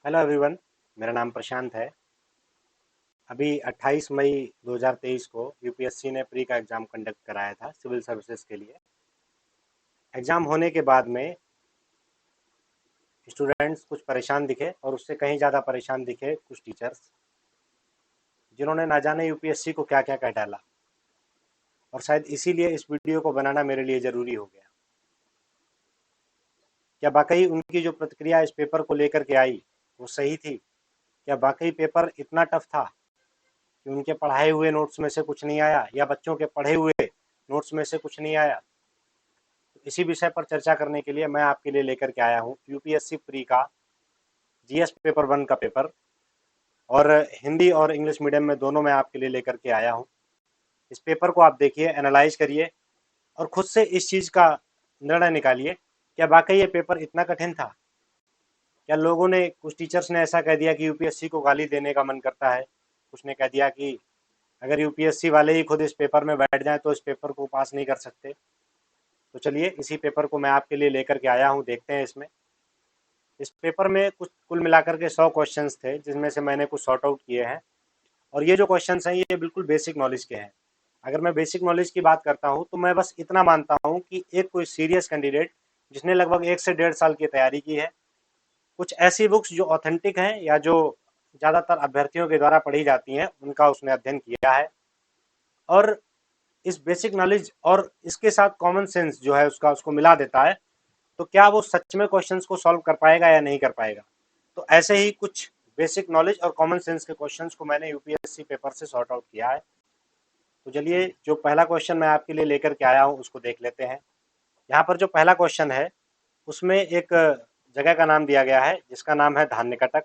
Hello everyone. मेरा नाम प्रशांत है। अभी 28 मई 2023 को यूपीएससी ने प्री का एग्ज़ाम कंडक्ट कराया था सिविल सर्विसेज के लिए। एग्ज़ाम होने के बाद में स्टूडेंट्स कुछ परेशान दिखे और उससे कहीं ज़्यादा परेशान दिखे कुछ टीचर्स, जिन्होंने ना जाने यूपीएससी को क्या क्या कह डाला। और शायद इसीलिए इस वीडियो को बनाना मेरे लिए ज़रूरी हो गया। क्या वाकई उनकी जो प्रतिक्रिया इस पेपर को लेकर के आई वो सही थी? क्या वाकई पेपर इतना टफ था कि उनके पढ़ाए हुए नोट्स में से कुछ नहीं आया, या बच्चों के पढ़े हुए नोट्स में से कुछ नहीं आया? इसी विषय पर चर्चा करने के लिए मैं आपके लिए लेकर के आया हूँ यूपीएससी प्री का जीएस पेपर 1 का पेपर, और हिंदी और इंग्लिश मीडियम में दोनों मैं आपके लिए लेकर के आया हूँ। इस पेपर को आप देखिए, एनालाइज करिए और खुद से इस चीज़ का निर्णय निकालिए, क्या वाकई ये पेपर इतना कठिन था? क्या लोगों ने, कुछ टीचर्स ने ऐसा कह दिया कि यूपीएससी को गाली देने का मन करता है, कुछ ने कह दिया कि अगर यूपीएससी वाले ही खुद इस पेपर में बैठ जाएं तो इस पेपर को पास नहीं कर सकते। तो चलिए इसी पेपर को मैं आपके लिए लेकर के आया हूँ, देखते हैं इसमें। इस पेपर में कुछ कुल मिलाकर के 100 क्वेश्चंस थे, जिसमें से मैंने कुछ सॉर्ट आउट किए हैं। और ये जो क्वेश्चंस हैं ये बिल्कुल बेसिक नॉलेज के हैं। अगर मैं बेसिक नॉलेज की बात करता हूँ तो मैं बस इतना मानता हूँ कि एक कोई सीरियस कैंडिडेट जिसने लगभग 1 से 1.5 साल की तैयारी की है, कुछ ऐसी बुक्स जो ऑथेंटिक हैं या जो ज़्यादातर अभ्यर्थियों के द्वारा पढ़ी जाती हैं, उनका उसने अध्ययन किया है, और इस बेसिक नॉलेज और इसके साथ कॉमन सेंस जो है उसका उसको मिला देता है, तो क्या वो सच में क्वेश्चंस को सॉल्व कर पाएगा या नहीं कर पाएगा। तो ऐसे ही कुछ बेसिक नॉलेज और कॉमन सेंस के क्वेश्चंस को मैंने यूपीएससी पेपर से सॉर्ट आउट किया है। तो चलिए जो पहला क्वेश्चन मैं आपके लिए लेकर के आया हूँ उसको देख लेते हैं। यहाँ पर जो पहला क्वेश्चन है उसमें एक जगह का नाम दिया गया है जिसका नाम है धान्य कटक,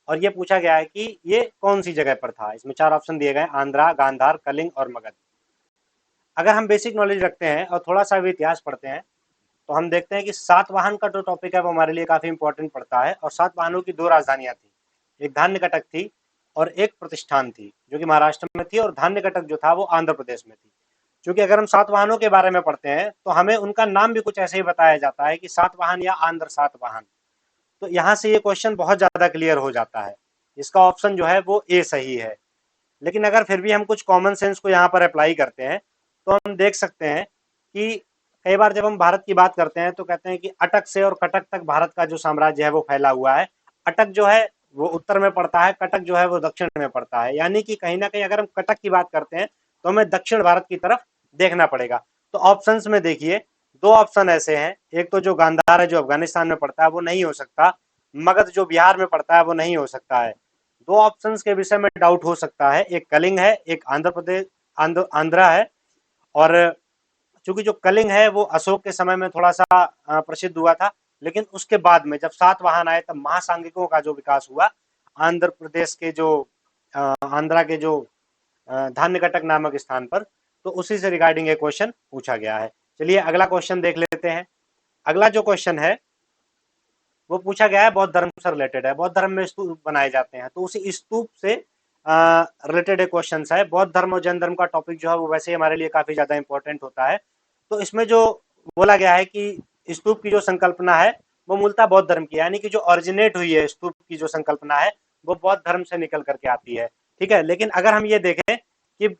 और ये पूछा गया है कि ये कौन सी जगह पर था। इसमें 4 ऑप्शन दिए गए हैं: आंध्रा, गांधार, कलिंग और मगध। अगर हम बेसिक नॉलेज रखते हैं और थोड़ा सा भी इतिहास पढ़ते हैं तो हम देखते हैं कि सातवाहन का जो टॉपिक है वो हमारे लिए काफी इंपॉर्टेंट पड़ता है। और सातवाहनों की 2 राजधानियां थी, एक धान्यकटक थी और एक प्रतिष्ठान थी, जो कि महाराष्ट्र में थी, और धान्यकटक जो था वो आंध्र प्रदेश में थी। क्योंकि अगर हम सातवाहनों के बारे में पढ़ते हैं तो हमें उनका नाम भी कुछ ऐसे ही बताया जाता है कि सातवाहन या आंध्र सातवाहन। तो यहाँ से ये क्वेश्चन बहुत ज्यादा क्लियर हो जाता है। इसका ऑप्शन जो है वो ए सही है। लेकिन अगर फिर भी हम कुछ कॉमन सेंस को यहाँ पर अप्लाई करते हैं तो हम देख सकते हैं कि कई बार जब हम भारत की बात करते हैं तो कहते हैं कि अटक से और कटक तक भारत का जो साम्राज्य है वो फैला हुआ है। अटक जो है वो उत्तर में पड़ता है, कटक जो है वो दक्षिण में पड़ता है। यानी कि कहीं ना कहीं अगर हम कटक की बात करते हैं तो हमें दक्षिण भारत की तरफ देखना पड़ेगा। तो ऑप्शंस में देखिए, 2 ऑप्शन ऐसे हैं। एक तो जो गांधार है जो अफगानिस्तान में पड़ता है वो नहीं हो सकता, मगध जो बिहार में पड़ता है वो नहीं हो सकता है। 2 ऑप्शंस के विषय में डाउट हो सकता है, एक कलिंग है, एक आंध्र प्रदेश आंध्रा है। और चूंकि जो कलिंग है वो अशोक के समय में थोड़ा सा प्रसिद्ध हुआ था, लेकिन उसके बाद में जब सातवाहन आए तब महासांगिकों का जो विकास हुआ आंध्र प्रदेश के जो आंध्रा के जो धान्यकटक नामक स्थान पर, तो उसी से रिगार्डिंग एक क्वेश्चन पूछा गया है। चलिए अगला क्वेश्चन देख लेते हैं। अगला जो क्वेश्चन है वो पूछा गया है, बौद्ध धर्म से रिलेटेड है। बौद्ध धर्म में स्तूप बनाए जाते हैं, तो उसी स्तूप से रिलेटेड एक क्वेश्चन है। बौद्ध धर्म और जैन धर्म का टॉपिक जो है वो वैसे ही हमारे लिए काफी ज्यादा इंपॉर्टेंट होता है। तो इसमें जो बोला गया है कि स्तूप की जो संकल्पना है वो मूलतः बौद्ध धर्म की है, यानी कि जो ऑरिजिनेट हुई है स्तूप की जो संकल्पना है वो बौद्ध धर्म से निकल करके आती है। ठीक है, लेकिन अगर हम ये देखें कि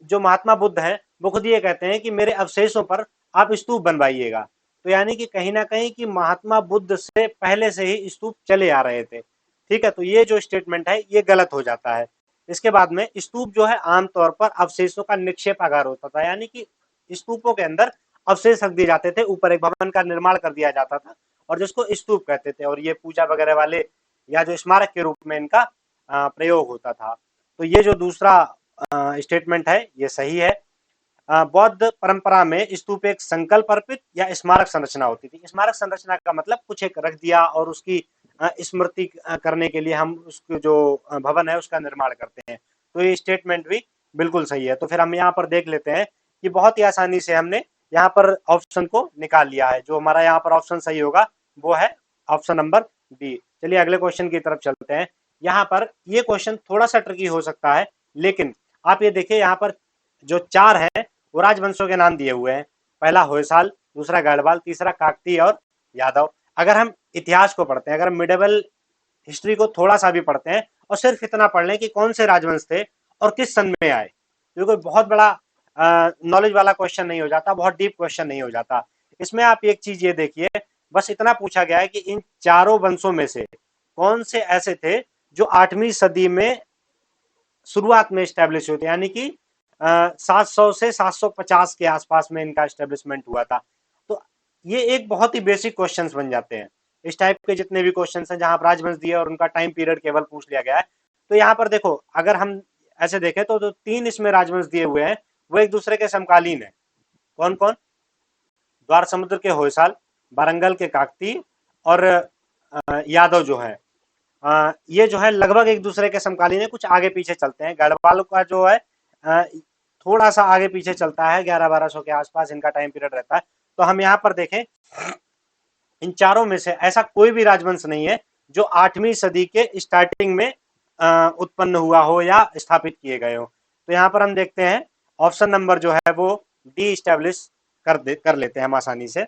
जो महात्मा बुद्ध हैं वो खुद ये कहते हैं कि मेरे अवशेषों पर आप स्तूप बनवाइएगा। तो यानी कि कहीं ना कहीं कि महात्मा बुद्ध से पहले से ही स्तूप चले आ रहे थे। ठीक है, तो ये जो स्टेटमेंट है ये गलत हो जाता है। इसके बाद में स्तूप जो है आमतौर पर अवशेषों का निक्षेपागार होता था, यानी कि स्तूपों के अंदर अवशेष रख दिए जाते थे, ऊपर एक भवन का निर्माण कर दिया जाता था और जिसको स्तूप कहते थे, और ये पूजा वगैरह वाले या जो स्मारक के रूप में इनका प्रयोग होता था। तो ये जो दूसरा स्टेटमेंट है ये सही है। बौद्ध परंपरा में स्तूप एक संकल्प अर्पित या स्मारक संरचना होती थी। स्मारक संरचना का मतलब कुछ एक रख दिया और उसकी स्मृति करने के लिए हम उसको जो भवन है उसका निर्माण करते हैं। तो ये स्टेटमेंट भी बिल्कुल सही है। तो फिर हम यहाँ पर देख लेते हैं कि बहुत ही आसानी से हमने यहाँ पर ऑप्शन को निकाल लिया है। जो हमारा यहाँ पर ऑप्शन सही होगा वो है ऑप्शन नंबर बी। चलिए अगले क्वेश्चन की तरफ चलते हैं। यहाँ पर ये क्वेश्चन थोड़ा सा ट्रिकी हो सकता है, लेकिन आप ये देखिए यहाँ पर जो 4 हैं वो राजवंशों के नाम दिए हुए हैं। पहला होयसाल, दूसरा गढ़वाल, तीसरा काकतीय और यादव। अगर हम इतिहास को पढ़ते हैं, अगर हम मिडेवल हिस्ट्री को थोड़ा सा भी पढ़ते हैं और सिर्फ इतना पढ़ लें कि कौन से राजवंश थे और किस सन में आए, तो कोई बहुत बड़ा नॉलेज वाला क्वेश्चन नहीं हो जाता, बहुत डीप क्वेश्चन नहीं हो जाता। इसमें आप एक चीज ये देखिए, बस इतना पूछा गया है कि इन चारों वंशों में से कौन से ऐसे थे जो 8वीं सदी में शुरुआत में स्टैब्लिश हुए थे, यानी कि 700 से 750 के आसपास में इनका स्टैब्लिशमेंट हुआ था। तो ये एक बहुत ही बेसिक क्वेश्चंस बन जाते हैं। इस टाइप के जितने भी क्वेश्चंस हैं जहां राजवंश दिए और उनका टाइम पीरियड केवल पूछ लिया गया है, तो यहाँ पर देखो अगर हम ऐसे देखें तो जो 3 इसमें राजवंश दिए हुए हैं वो एक दूसरे के समकालीन है। कौन कौन? द्वार समुद्र के होयसाल, वारंगल के काकतीय और यादव जो है, ये जो है लगभग एक दूसरे के समकालीन है, कुछ आगे पीछे चलते हैं। गढ़वाल का जो है थोड़ा सा आगे पीछे चलता है, 1100-1200 के आसपास इनका टाइम पीरियड रहता है। तो हम यहाँ पर देखें इन चारों में से ऐसा कोई भी राजवंश नहीं है जो 8वीं सदी के स्टार्टिंग में उत्पन्न हुआ हो या स्थापित किए गए हो। तो यहाँ पर हम देखते हैं ऑप्शन नंबर जो है वो डी स्टैब्लिश कर लेते हैं हम आसानी से।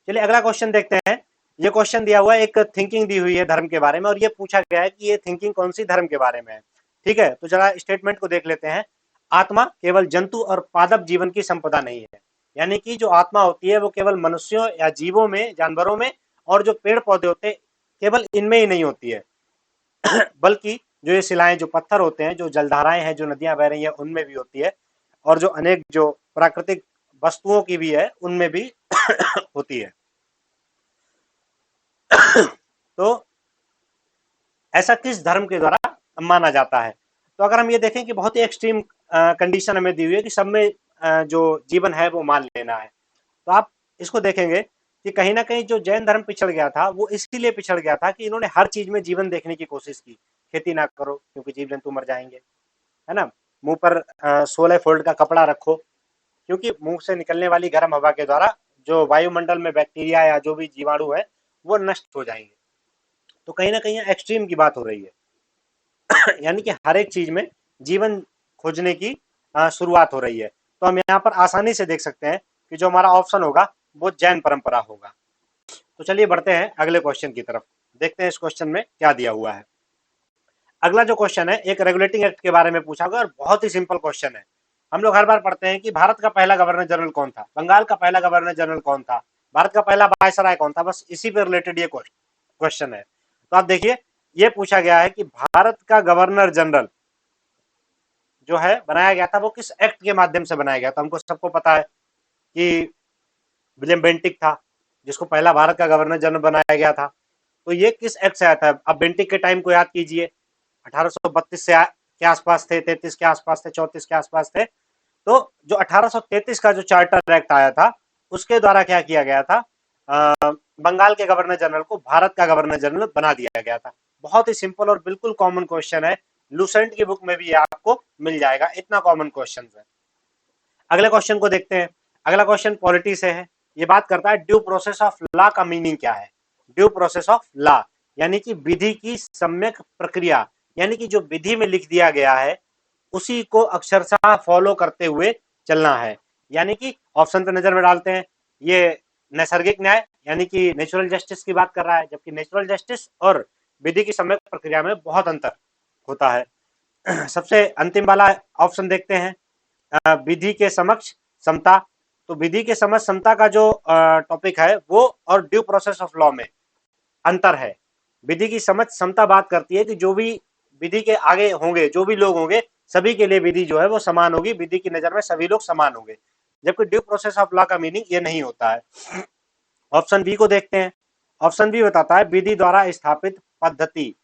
चलिए अगला क्वेश्चन देखते हैं। ये क्वेश्चन दिया हुआ है, एक थिंकिंग दी हुई है धर्म के बारे में और ये पूछा गया है कि ये थिंकिंग कौन सी धर्म के बारे में है। ठीक है, तो जरा स्टेटमेंट को देख लेते हैं। आत्मा केवल जंतु और पादप जीवन की संपदा नहीं है, यानी कि जो आत्मा होती है वो केवल मनुष्यों या जीवों में, जानवरों में और जो पेड़ पौधे होते हैं केवल इनमें ही नहीं होती है बल्कि जो ये शिलाएं, जो पत्थर होते हैं, जो जलधाराएं हैं, जो नदियां बह रही हैं उनमें भी होती है और जो अनेक जो प्राकृतिक वस्तुओं की भी है उनमें भी होती है। तो ऐसा किस धर्म के द्वारा माना जाता है? तो अगर हम ये देखें कि बहुत ही एक्सट्रीम कंडीशन हमें दी हुई है कि सब में जो जीवन है वो मान लेना है, तो आप इसको देखेंगे कि कहीं ना कहीं जो जैन धर्म पिछड़ गया था वो इसीलिए पिछड़ गया था कि इन्होंने हर चीज में जीवन देखने की कोशिश की। खेती ना करो क्योंकि जीव जंतु मर जाएंगे, है ना। मुंह पर 16 फोल्ड का कपड़ा रखो क्योंकि मुंह से निकलने वाली गर्म हवा के द्वारा जो वायुमंडल में बैक्टीरिया या जो भी जीवाणु है वो नष्ट हो जाएंगे। तो कहीं ना कहीं एक्सट्रीम की बात हो रही है यानी कि हर एक चीज में जीवन खोजने की शुरुआत हो रही है। तो हम यहाँ पर आसानी से देख सकते हैं कि जो हमारा ऑप्शन होगा वो जैन परंपरा होगा। तो चलिए बढ़ते हैं अगले क्वेश्चन की तरफ, देखते हैं इस क्वेश्चन में क्या दिया हुआ है। अगला जो क्वेश्चन है एक रेगुलेटिंग एक्ट के बारे में पूछा गया और बहुत ही सिंपल क्वेश्चन है। हम लोग हर बार पढ़ते हैं कि भारत का पहला गवर्नर जनरल कौन था, बंगाल का पहला गवर्नर जनरल कौन था, भारत का पहला वायसराय कौन था, बस इसी पे रिलेटेड ये क्वेश्चन है। तो आप देखिए ये पूछा गया है कि भारत का गवर्नर जनरल जो है बनाया गया था वो किस एक्ट के माध्यम से बनाया गया था। हमको सबको पता है कि विलियम बेंटिक था जिसको पहला भारत का गवर्नर जनरल बनाया गया था। तो ये किस एक्ट से आया था? अब बेंटिक के टाइम को याद कीजिए, 1832 से के आसपास थे, 33 के आसपास थे, 34 के आसपास थे। तो जो 1833 का जो चार्टर एक्ट आया था उसके द्वारा क्या किया गया था, बंगाल के गवर्नर जनरल को भारत का गवर्नर जनरल बना दिया गया था। बहुत ही सिंपल और बिल्कुल कॉमन क्वेश्चन है, लूसेंट की बुक में भी आपको मिल जाएगा, इतना कॉमन क्वेश्चन है। अगले क्वेश्चन को देखते हैं। अगला क्वेश्चन पॉलिटी से है, ये बात करता है ड्यू प्रोसेस ऑफ लॉ का मीनिंग क्या है। ड्यू प्रोसेस ऑफ लॉ यानी कि विधि की सम्यक प्रक्रिया, यानी कि जो विधि में लिख दिया गया है उसी को अक्षरशः फॉलो करते हुए चलना है। यानी कि ऑप्शन पे नजर में डालते हैं, ये नैसर्गिक न्याय यानी कि नेचुरल जस्टिस की बात कर रहा है, जबकि नेचुरल जस्टिस और विधि की सम्यक प्रक्रिया में बहुत अंतर होता है। सबसे अंतिम वाला ऑप्शन देखते हैं, विधि के समक्ष समता। तो विधि के समक्ष समता का जो टॉपिक है वो और ड्यू प्रोसेस ऑफ लॉ में अंतर है। विधि की समझ समता बात करती है कि जो भी विधि के आगे होंगे, जो भी लोग होंगे, सभी के लिए विधि जो है वो समान होगी, विधि की नजर में सभी लोग समान होंगे, जबकि ड्यू प्रोसेस ऑफ लॉ का मीनिंग ये नहीं होता है। ऑप्शन बी को देखते हैं। ऑप्शन बी बताता है विधि द्वारा स्थापित पद्धति,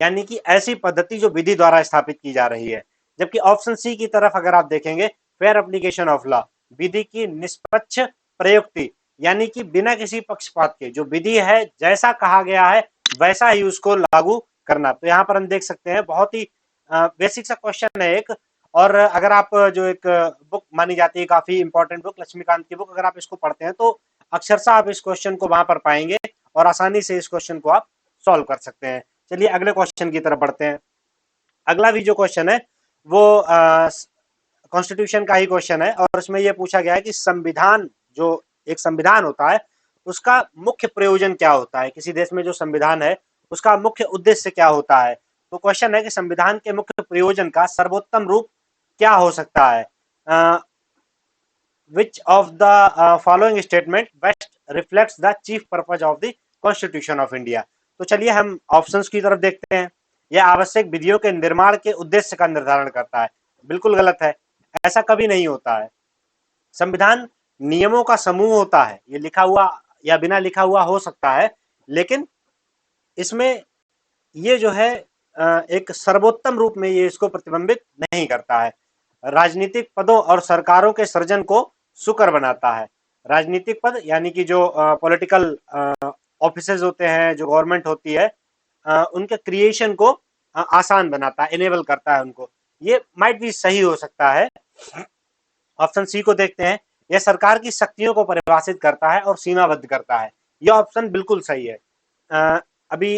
यानी कि ऐसी पद्धति जो विधि द्वारा स्थापित की जा रही है। जबकि ऑप्शन सी की तरफ अगर आप देखेंगे, फेयर एप्लीकेशन ऑफ लॉ, विधि की निष्पक्ष प्रयुक्ति, यानी कि बिना किसी पक्षपात के जो विधि है जैसा कहा गया है वैसा ही उसको लागू करना। तो यहाँ पर हम देख सकते हैं बहुत ही बेसिक सा क्वेश्चन है एक, और अगर आप जो एक बुक मानी जाती है काफी इंपॉर्टेंट बुक लक्ष्मीकांत की बुक, अगर आप इसको पढ़ते हैं तो अक्षरशः आप इस क्वेश्चन को वहां पर पाएंगे और आसानी से इस क्वेश्चन को आप सॉल्व कर सकते हैं। चलिए अगले क्वेश्चन की तरफ बढ़ते हैं। अगला भी जो क्वेश्चन है वो कॉन्स्टिट्यूशन का ही क्वेश्चन है और उसमें यह पूछा गया है कि संविधान, जो एक संविधान होता है उसका मुख्य प्रयोजन क्या होता है। किसी देश में जो संविधान है उसका मुख्य उद्देश्य क्या होता है। तो क्वेश्चन है कि संविधान के मुख्य प्रयोजन का सर्वोत्तम रूप क्या हो सकता है। which of the following statement best reflects the chief purpose of the Constitution of India। तो चलिए हम ऑप्शंस की तरफ देखते हैं। यह आवश्यक विधियों के निर्माण के उद्देश्य का निर्धारण करता है। बिल्कुल गलत है, ऐसा कभी नहीं होता है। संविधान नियमों का समूह होता है, ये लिखा हुआ या बिना लिखा हुआ हो सकता है, लेकिन इसमें ये जो है एक सर्वोत्तम रूप में ये इसको प्रतिबिंबित नहीं करता है। राजनीतिक पदों और सरकारों के सृजन को सुकर बनाता है। राजनीतिक पद यानी कि जो पॉलिटिकल ऑफिसेज होते हैं, जो गवर्नमेंट होती है, उनके क्रिएशन को आसान बनाता है, इनेबल करता है उनको। ये माइट भी सही हो सकता है। ऑप्शन सी को देखते हैं। यह सरकार की शक्तियों को परिभाषित करता है और सीमाबद्ध करता है। यह ऑप्शन बिल्कुल सही है। अभी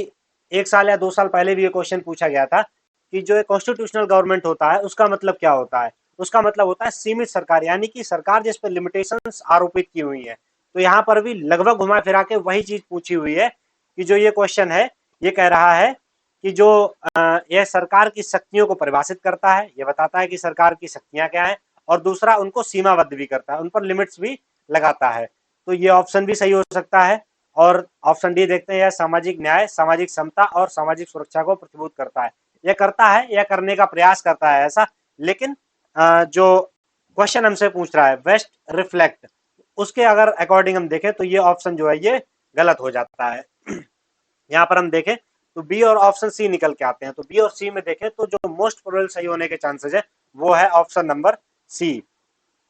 1 साल या 2 साल पहले भी ये क्वेश्चन पूछा गया था कि जो कॉन्स्टिट्यूशनल गवर्नमेंट होता है उसका मतलब क्या होता है। उसका मतलब होता है सीमित सरकार, यानी कि सरकार जिस पर लिमिटेशंस आरोपित की हुई है। तो यहाँ पर भी लगभग घुमा फिरा के वही चीज पूछी हुई है कि जो ये क्वेश्चन है ये कह रहा है कि जो यह सरकार की शक्तियों को परिभाषित करता है, ये बताता है कि सरकार की शक्तियां क्या है, और दूसरा उनको सीमाबद्ध भी करता है, उन पर लिमिट्स भी लगाता है। तो ये ऑप्शन भी सही हो सकता है। और ऑप्शन डी देखते हैं, यह सामाजिक न्याय, सामाजिक समता और सामाजिक सुरक्षा को प्रतिबूत करता है। यह करता है, यह करने का प्रयास करता है ऐसा, लेकिन जो क्वेश्चन हमसे पूछ रहा है बेस्ट रिफ्लेक्ट, उसके अगर अकॉर्डिंग हम देखें तो ये ऑप्शन जो है ये गलत हो जाता है। यहाँ पर हम देखें तो बी और ऑप्शन सी निकल के आते हैं। तो बी और सी में देखें तो जो मोस्ट प्रोबेबल सही होने के चांसेस है वो है ऑप्शन नंबर सी।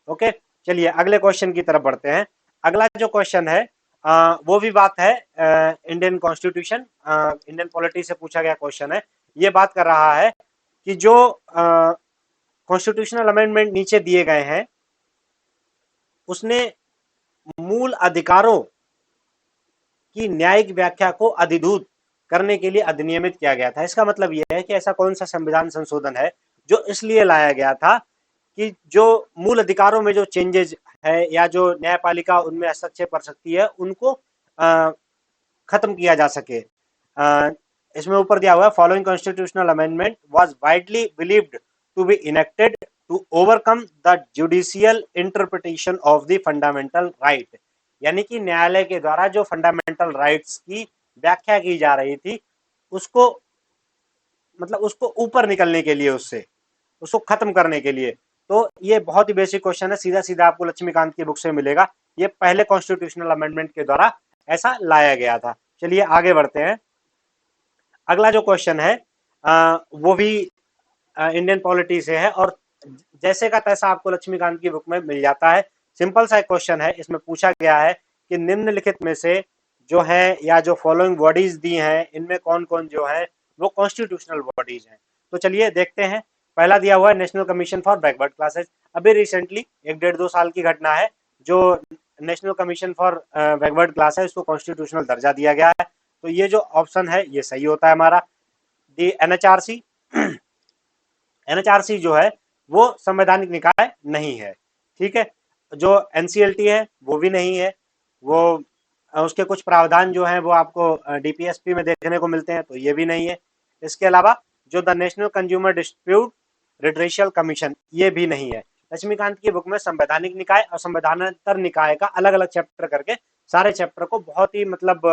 ओके, चलिए अगले क्वेश्चन की तरफ बढ़ते हैं। अगला जो क्वेश्चन है वो भी बात है इंडियन कॉन्स्टिट्यूशन, इंडियन पॉलिटी से पूछा गया क्वेश्चन है। ये बात कर रहा है कि जो कॉन्स्टिट्यूशनल अमेंडमेंट नीचे दिए गए हैं उसने मूल अधिकारों की न्यायिक व्याख्या को अधिभूत करने के लिए अधिनियमित किया गया था। इसका मतलब यह है कि ऐसा कौन सा संविधान संशोधन है जो इसलिए लाया गया था कि जो मूल अधिकारों में जो चेंजेस है या जो न्यायपालिका उनमें हस्तक्षेप कर सकती है उनको खत्म किया जा सके। इसमें ऊपर दिया हुआ है following constitutional amendment was widely believed to be enacted to overcome the judicial interpretation of the fundamental right. यानी कि न्यायालय के द्वारा जो फंडामेंटल राइट्स की व्याख्या की जा रही थी उसको मतलब उसको ऊपर निकलने के लिए, उसको खत्म करने के लिए। तो ये बहुत ही बेसिक क्वेश्चन है, सीधा सीधा आपको लक्ष्मीकांत की बुक से मिलेगा। ये पहले कॉन्स्टिट्यूशनल अमेंडमेंट के द्वारा ऐसा लाया गया था। चलिए आगे बढ़ते हैं। अगला जो क्वेश्चन है वो भी इंडियन पॉलिटी से है और जैसे का तैसा आपको लक्ष्मीकांत की बुक में मिल जाता है। सिंपल सा क्वेश्चन है। इसमें पूछा गया है कि निम्नलिखित में से जो है या जो फॉलोइंग बॉडीज दी हैं इनमें कौन कौन जो है वो कॉन्स्टिट्यूशनल बॉडीज हैं। तो चलिए देखते हैं। पहला दिया हुआ है national commission for backward classes. अभी रिसेंटली 1-1.5-2 साल की घटना है, जो national commission for backward class है उसको कॉन्स्टिट्यूशनल दर्जा दिया गया है। तो ये जो ऑप्शन है ये सही होता है हमारा। दी एनएचआरसी, एनएचआरसी जो है वो संवैधानिक निकाय नहीं है, ठीक है। जो एनसीएलटी है वो भी नहीं है, वो उसके कुछ प्रावधान जो हैं वो आपको डीपीएसपी में देखने को मिलते हैं, तो ये भी नहीं है। इसके अलावा जो the national consumer dispute redressal commission ये भी नहीं है। लक्ष्मीकांत की बुक में संवैधानिक निकाय और संवैधानांतर निकाय का अलग अलग चैप्टर करके सारे चैप्टर को बहुत ही मतलब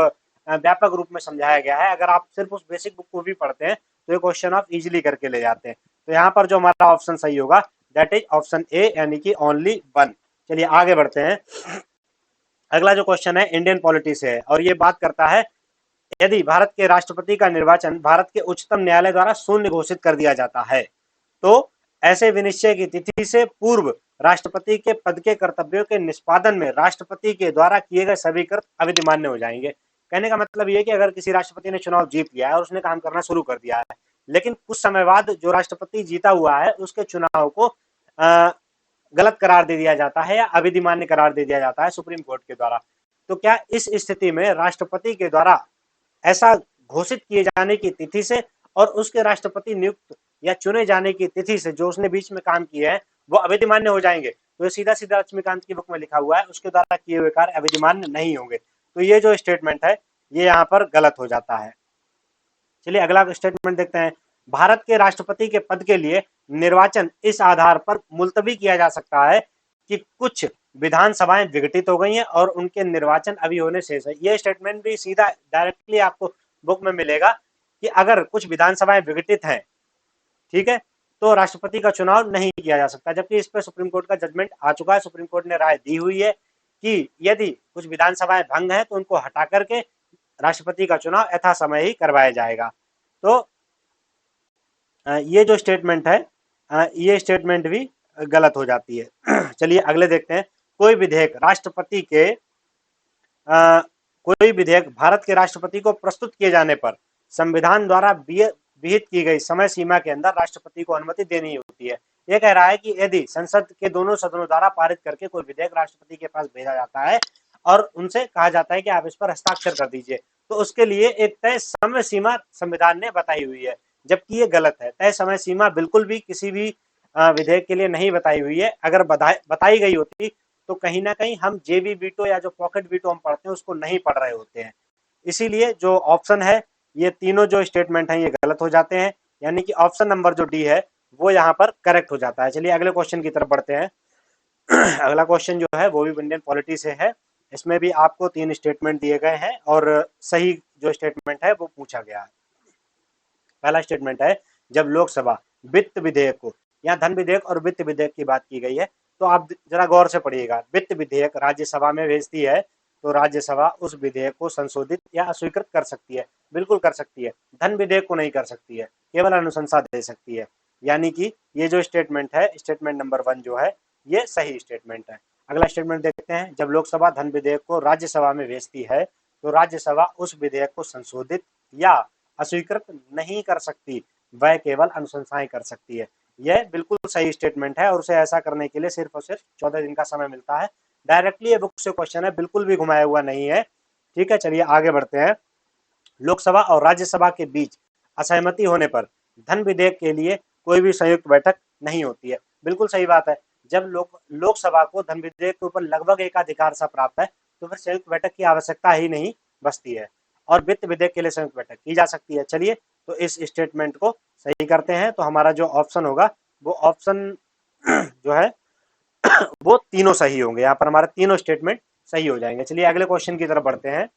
व्यापक रूप में समझाया गया है। अगर आप सिर्फ उस बेसिक बुक को भी पढ़ते हैं तो ये क्वेश्चन आप इजीली करके ले जाते हैं। तो यहाँ पर जो हमारा ऑप्शन सही होगा दैट इज ऑप्शन ए, यानी कि ओनली 1। चलिए आगे बढ़ते हैं। अगला जो क्वेश्चन है इंडियन पॉलिटी से है और ये बात करता है यदि भारत के राष्ट्रपति का निर्वाचन भारत के उच्चतम न्यायालय द्वारा शून्य घोषित कर दिया जाता है तो ऐसे विनिश्चय की तिथि से पूर्व राष्ट्रपति के पद के कर्तव्यों के निष्पादन में राष्ट्रपति के द्वारा किए गए सभी कृत्य अविधिमान्य हो जाएंगे। कहने का मतलब ये है कि अगर किसी राष्ट्रपति ने चुनाव जीत लिया है और उसने काम करना शुरू कर दिया है, लेकिन कुछ समय बाद जो राष्ट्रपति जीता हुआ है उसके चुनाव को गलत करार दे दिया जाता है या अविधिमान्य करार दे दिया जाता है सुप्रीम कोर्ट के द्वारा, तो क्या इस स्थिति में राष्ट्रपति के द्वारा ऐसा घोषित किए जाने की तिथि से और उसके राष्ट्रपति नियुक्त या चुने जाने की तिथि से जो उसने बीच में काम किए हैं वो अविधिमान्य हो जाएंगे? तो ये सीधा सीधा लक्ष्मीकांत की बुक में लिखा हुआ है, उसके द्वारा किए हुए कार्य अविधिमान्य नहीं होंगे। तो ये जो स्टेटमेंट है ये यहाँ पर गलत हो जाता है। चलिए अगला स्टेटमेंट देखते हैं। भारत के राष्ट्रपति के पद के लिए निर्वाचन इस आधार पर मुलतवी किया जा सकता है कि कुछ विधानसभाएं विघटित हो गई हैं और उनके निर्वाचन अभी होने शेष है। ये स्टेटमेंट भी सीधा डायरेक्टली आपको बुक में मिलेगा कि अगर कुछ विधानसभाएं विघटित हैं, ठीक है, तो राष्ट्रपति का चुनाव नहीं किया जा सकता, जबकि इस पर सुप्रीम कोर्ट का जजमेंट आ चुका है। सुप्रीम कोर्ट ने राय दी हुई है कि यदि कुछ विधानसभाएं भंग हैं तो उनको हटा करके राष्ट्रपति का चुनाव यथा समय ही करवाया जाएगा। तो ये जो स्टेटमेंट है, ये स्टेटमेंट भी गलत हो जाती है। चलिए अगले देखते हैं। कोई विधेयक राष्ट्रपति के कोई विधेयक भारत के राष्ट्रपति को प्रस्तुत किए जाने पर संविधान द्वारा विहित की गई समय सीमा के अंदर राष्ट्रपति को अनुमति देनी होती है। यह कह रहा है कि यदि संसद के दोनों सदनों द्वारा पारित करके कोई विधेयक राष्ट्रपति के पास भेजा जाता है और उनसे कहा जाता है कि आप इस पर हस्ताक्षर कर दीजिए, तो उसके लिए एक तय समय सीमा संविधान ने बताई हुई है, जबकि ये गलत है। तय समय सीमा बिल्कुल भी किसी भी विधेयक के लिए नहीं बताई हुई है। अगर बताई गई होती तो कहीं ना कहीं हम जेबी वीटो या जो पॉकेट वीटो हम पढ़ते हैं उसको नहीं पढ़ रहे होते हैं। इसीलिए जो ऑप्शन है, ये तीनों जो स्टेटमेंट हैं ये गलत हो जाते हैं, यानी कि ऑप्शन नंबर जो डी है वो यहाँ पर करेक्ट हो जाता है। चलिए अगले क्वेश्चन की तरफ बढ़ते हैं। अगला क्वेश्चन जो है वो भी इंडियन पॉलिटी से है। इसमें भी आपको 3 स्टेटमेंट दिए गए हैं और सही जो स्टेटमेंट है वो पूछा गया है। पहला स्टेटमेंट है, जब लोकसभा वित्त विधेयक को, यहाँ धन विधेयक और वित्त विधेयक की बात की गई है, तो आप जरा गौर से पढ़िएगा। वित्त विधेयक राज्यसभा में भेजती है तो राज्यसभा उस विधेयक को संशोधित या अस्वीकृत कर सकती है, बिल्कुल कर सकती है। धन विधेयक को नहीं कर सकती है, केवल अनुशंसा दे सकती है। यानी कि ये जो स्टेटमेंट है, स्टेटमेंट नंबर 1 जो है ये सही स्टेटमेंट है। अगला स्टेटमेंट देखते हैं। जब लोकसभा धन विधेयक को राज्यसभा में भेजती है तो राज्यसभा उस विधेयक को संशोधित या अस्वीकृत नहीं कर सकती, वह केवल अनुशंसाएं कर सकती है। यह बिल्कुल सही स्टेटमेंट है और उसे ऐसा करने के लिए सिर्फ और सिर्फ 14 दिन का समय मिलता है। डायरेक्टली ये बुक से क्वेश्चन है, बिल्कुल भी घुमाया हुआ नहीं है। ठीक है, चलिए आगे बढ़ते हैं। लोकसभा और राज्यसभा के बीच असहमति होने पर धन विधेयक के लिए कोई भी संयुक्त बैठक नहीं होती है। बिल्कुल सही बात है। जब लोकसभा को धन विधेयक के ऊपर लगभग एकाधिकार सा प्राप्त है तो फिर संयुक्त बैठक की आवश्यकता ही नहीं बचती है और वित्त विधेयक के लिए संयुक्त बैठक की जा सकती है। चलिए तो इस स्टेटमेंट को सही करते हैं। तो हमारा जो ऑप्शन होगा वो ऑप्शन जो है वो तीनों सही होंगे। यहाँ पर हमारे तीनों स्टेटमेंट सही हो जाएंगे। चलिए अगले क्वेश्चन की तरफ बढ़ते हैं।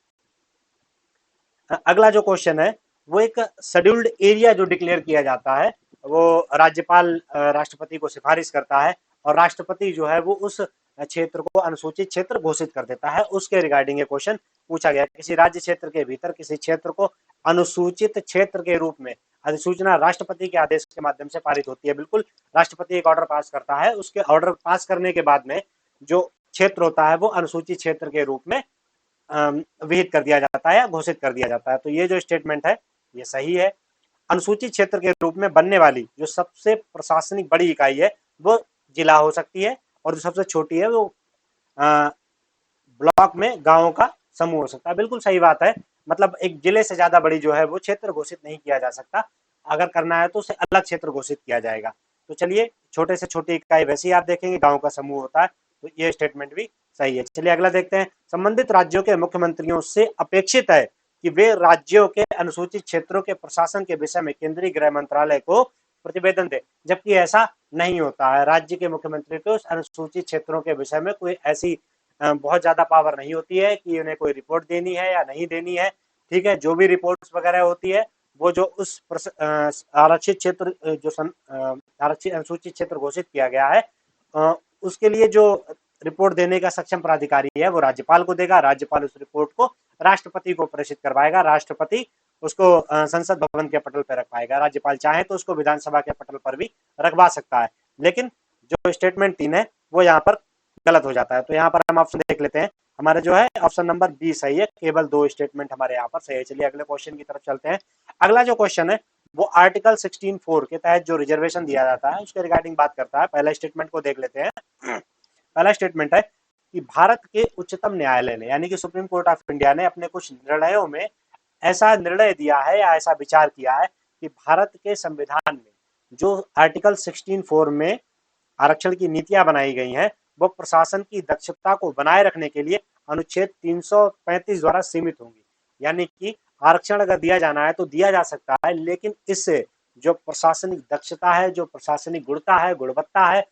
अगला जो क्वेश्चन है वो एक शेड्यूल्ड एरिया जो डिक्लेयर किया जाता है वो राज्यपाल राष्ट्रपति को सिफारिश करता है और राष्ट्रपति जो है वो उस क्षेत्र को अनुसूचित क्षेत्र घोषित कर देता है। उसके रिगार्डिंग ये क्वेश्चन पूछा गया। किसी राज्य क्षेत्र के भीतर किसी क्षेत्र को अनुसूचित क्षेत्र के रूप में अधिसूचना राष्ट्रपति के आदेश के माध्यम से पारित होती है। बिल्कुल, राष्ट्रपति एक ऑर्डर पास करता है, उसके ऑर्डर पास करने के बाद में जो क्षेत्र होता है वो अनुसूचित क्षेत्र के रूप में विहित कर दिया जाता है या घोषित कर दिया जाता है। तो ये जो स्टेटमेंट है ये सही है। अनुसूचित क्षेत्र के रूप में बनने वाली जो सबसे प्रशासनिक बड़ी इकाई है वो जिला हो सकती है और जो सबसे छोटी है वो ब्लॉक में गांवों का समूह हो सकता है। बिल्कुल सही बात है। मतलब एक जिले से ज्यादा बड़ी जो है वो क्षेत्र घोषित नहीं किया जा सकता। अगर करना है तो उसे अलग क्षेत्र घोषित किया जाएगा। तो चलिए, छोटे से छोटी इकाई वैसे ही आप देखेंगे गांव का समूह होता है, तो ये स्टेटमेंट भी सही है। चलिए अगला देखते हैं। संबंधित राज्यों के मुख्यमंत्रियों से अपेक्षित है कि वे राज्यों के अनुसूचित क्षेत्रों के प्रशासन के विषय में केंद्रीय गृह मंत्रालय को प्रतिवेदन दे, जबकि ऐसा नहीं होता है। राज्य के मुख्यमंत्री को अनुसूचित क्षेत्रों के विषय में कोई ऐसी बहुत ज्यादा पावर नहीं होती है कि उन्हें कोई रिपोर्ट देनी है या नहीं देनी है। ठीक है, जो भी रिपोर्ट्स वगैरह होती है वो जो उस आरक्षित क्षेत्र जो आरक्षित अनुसूचित क्षेत्र घोषित किया गया है उसके लिए जो रिपोर्ट देने का सक्षम प्राधिकारी है वो राज्यपाल को देगा। राज्यपाल उस रिपोर्ट को राष्ट्रपति को प्रेषित करवाएगा। राष्ट्रपति उसको संसद भवन के पटल पर रख पाएगा। राज्यपाल चाहे तो उसको विधानसभा के पटल पर भी रखवा सकता है। लेकिन जो स्टेटमेंट 3 है वो यहाँ पर गलत हो जाता है। तो यहाँ पर हम ऑप्शन देख लेते हैं। हमारे जो है ऑप्शन नंबर बी सही है। केवल 2 स्टेटमेंट हमारे यहाँ पर सही है। चलिए अगले क्वेश्चन की तरफ चलते हैं। अगला जो क्वेश्चन है वो आर्टिकल 16(4) के तहत जो रिजर्वेशन दिया जाता है उसके रिगार्डिंग बात करता है। पहला स्टेटमेंट को देख लेते हैं। पहला स्टेटमेंट है कि भारत के उच्चतम न्यायालय ने यानी कि सुप्रीम कोर्ट ऑफ इंडिया ने अपने कुछ निर्णयों में ऐसा निर्णय दिया है या ऐसा विचार किया है कि भारत के संविधान में जो आर्टिकल 16(4) में आरक्षण की नीतियां बनाई गई हैं वो प्रशासन की दक्षता को बनाए रखने के लिए अनुच्छेद 335 द्वारा सीमित होंगी। यानी कि आरक्षण अगर दिया जाना है तो दिया जा सकता है, लेकिन इससे जो प्रशासनिक दक्षता है, जो प्रशासनिक गुणवत्ता है,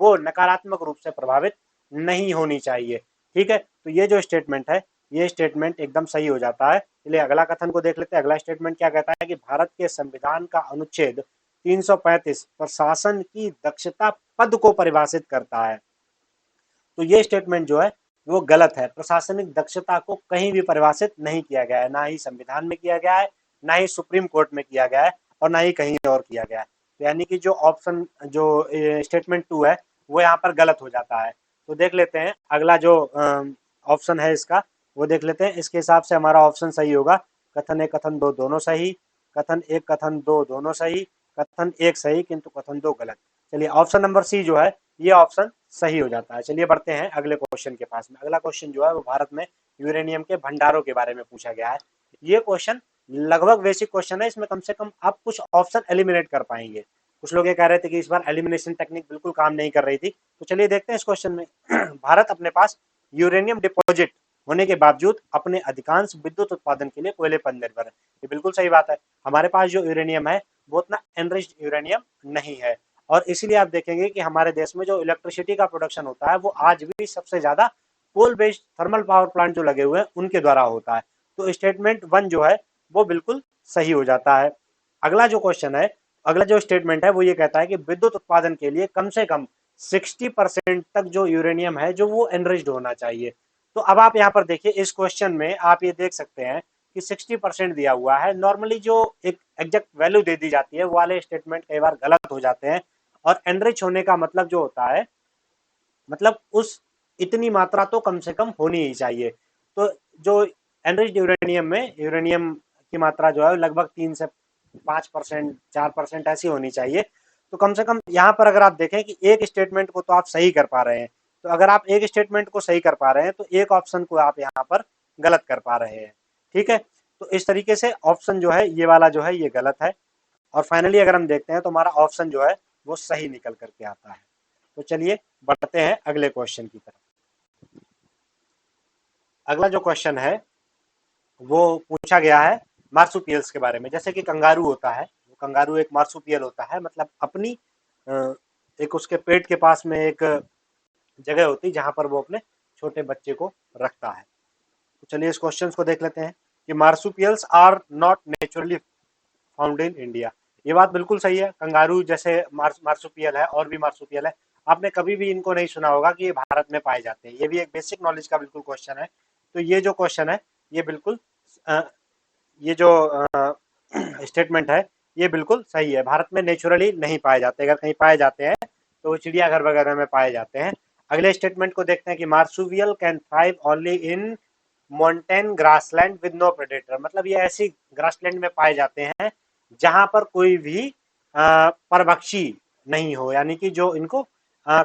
वो नकारात्मक रूप से प्रभावित नहीं होनी चाहिए। ठीक है, तो ये जो स्टेटमेंट है, ये स्टेटमेंट एकदम सही हो जाता है। चलिए अगला कथन को देख लेते हैं। अगला स्टेटमेंट क्या कहता है कि भारत के संविधान का अनुच्छेद 335 प्रशासन की दक्षता पद को परिभाषित करता है। तो ये स्टेटमेंट जो है वो गलत है। प्रशासनिक दक्षता को कहीं भी परिभाषित नहीं किया गया है, ना ही संविधान में किया गया है, ना ही सुप्रीम कोर्ट में किया गया है, और ना ही कहीं और किया गया है। तो यानी कि जो ऑप्शन जो स्टेटमेंट 2 है वो यहाँ पर गलत हो जाता है। तो देख लेते हैं अगला जो ऑप्शन है इसका, वो देख लेते हैं। इसके हिसाब से हमारा ऑप्शन सही होगा। कथन 1 कथन 2 दोनों सही, कथन 1 कथन 2 दोनों सही, कथन 1 सही किंतु कथन 2 गलत। चलिए ऑप्शन नंबर सी जो है ये ऑप्शन सही हो जाता है। चलिए बढ़ते हैं अगले क्वेश्चन के पास में। अगला क्वेश्चन जो है वो भारत में यूरेनियम के भंडारों के बारे में पूछा गया है। ये क्वेश्चन लगभग बेसिक क्वेश्चन है, इसमें कम से कम आप कुछ ऑप्शन एलिमिनेट कर पाएंगे। कुछ लोग ये कह रहे थे कि इस बार एलिमिनेशन टेक्निक बिल्कुल काम नहीं कर रही थी, तो चलिए देखते हैं इस क्वेश्चन में। भारत अपने पास यूरेनियम डिपॉजिट होने के बावजूद अपने अधिकांश विद्युत उत्पादन के लिए कोयले पर निर्भर है। ये बिल्कुल सही बात है। हमारे पास जो यूरेनियम है वो उतना एनरिच्ड यूरेनियम नहीं है, और इसीलिए आप देखेंगे कि हमारे देश में जो इलेक्ट्रिसिटी का प्रोडक्शन होता है वो आज भी सबसे ज्यादा coal based thermal power plant जो लगे हुए हैं उनके द्वारा होता है। तो स्टेटमेंट 1 जो है वो बिल्कुल सही हो जाता है। अगला जो क्वेश्चन है, अगला जो स्टेटमेंट है वो ये कहता है कि विद्युत उत्पादन के लिए कम से कम 60% तक जो यूरेनियम है जो वो एनरिच्ड होना चाहिए। तो अब आप यहाँ पर देखिए इस क्वेश्चन में आप ये देख सकते हैं कि 60% दिया हुआ है। नॉर्मली जो एक एग्जैक्ट वैल्यू दे दी जाती है वो वाले स्टेटमेंट कई बार गलत हो जाते हैं। और एनरिच होने का मतलब जो होता है, मतलब उस इतनी मात्रा तो कम से कम होनी ही चाहिए। तो जो एनरिच्ड यूरेनियम में यूरेनियम की मात्रा जो है लगभग 3 से 5%, 4% ऐसी होनी चाहिए। तो कम से कम यहाँ पर अगर आप देखें कि एक स्टेटमेंट को तो आप सही कर पा रहे हैं, तो अगर आप एक स्टेटमेंट को सही कर पा रहे हैं तो एक ऑप्शन को आप यहाँ पर गलत कर पा रहे हैं। ठीक है, तो इस तरीके से ऑप्शन जो है ये वाला जो है ये गलत है। और फाइनली अगर हम देखते हैं तो हमारा ऑप्शन जो है वो सही निकल करके आता है। तो चलिए बढ़ते हैं अगले क्वेश्चन की तरफ। अगला जो क्वेश्चन है वो पूछा गया है मार्सुपियल्स के बारे में। जैसे कि कंगारू होता है, कंगारू एक मार्सुपियल होता है, मतलब अपनी एक उसके पेट के पास में एक जगह होती है जहां पर वो अपने छोटे बच्चे को रखता है। तो चलिए इस क्वेश्चन को देख लेते हैं कि marsupials are not naturally found in India. ये बात बिल्कुल सही है। कंगारू जैसे मार्सुपियल है और भी मार्सुपियल है, आपने कभी भी इनको नहीं सुना होगा कि ये भारत में पाए जाते हैं। ये भी एक बेसिक नॉलेज का बिल्कुल क्वेश्चन है। तो ये जो क्वेश्चन है ये बिल्कुल ये जो स्टेटमेंट है ये बिल्कुल सही है। भारत में नेचुरली नहीं पाए जाते, अगर कहीं पाए जाते हैं तो वो चिड़ियाघर वगैरह में पाए जाते हैं। अगले स्टेटमेंट को देखते हैं कि marsupial can thrive only in montane grassland with no predator. मतलब ये ऐसी ग्रासलैंड में पाए जाते हैं जहां पर कोई भी परभक्षी नहीं हो, यानी कि जो इनको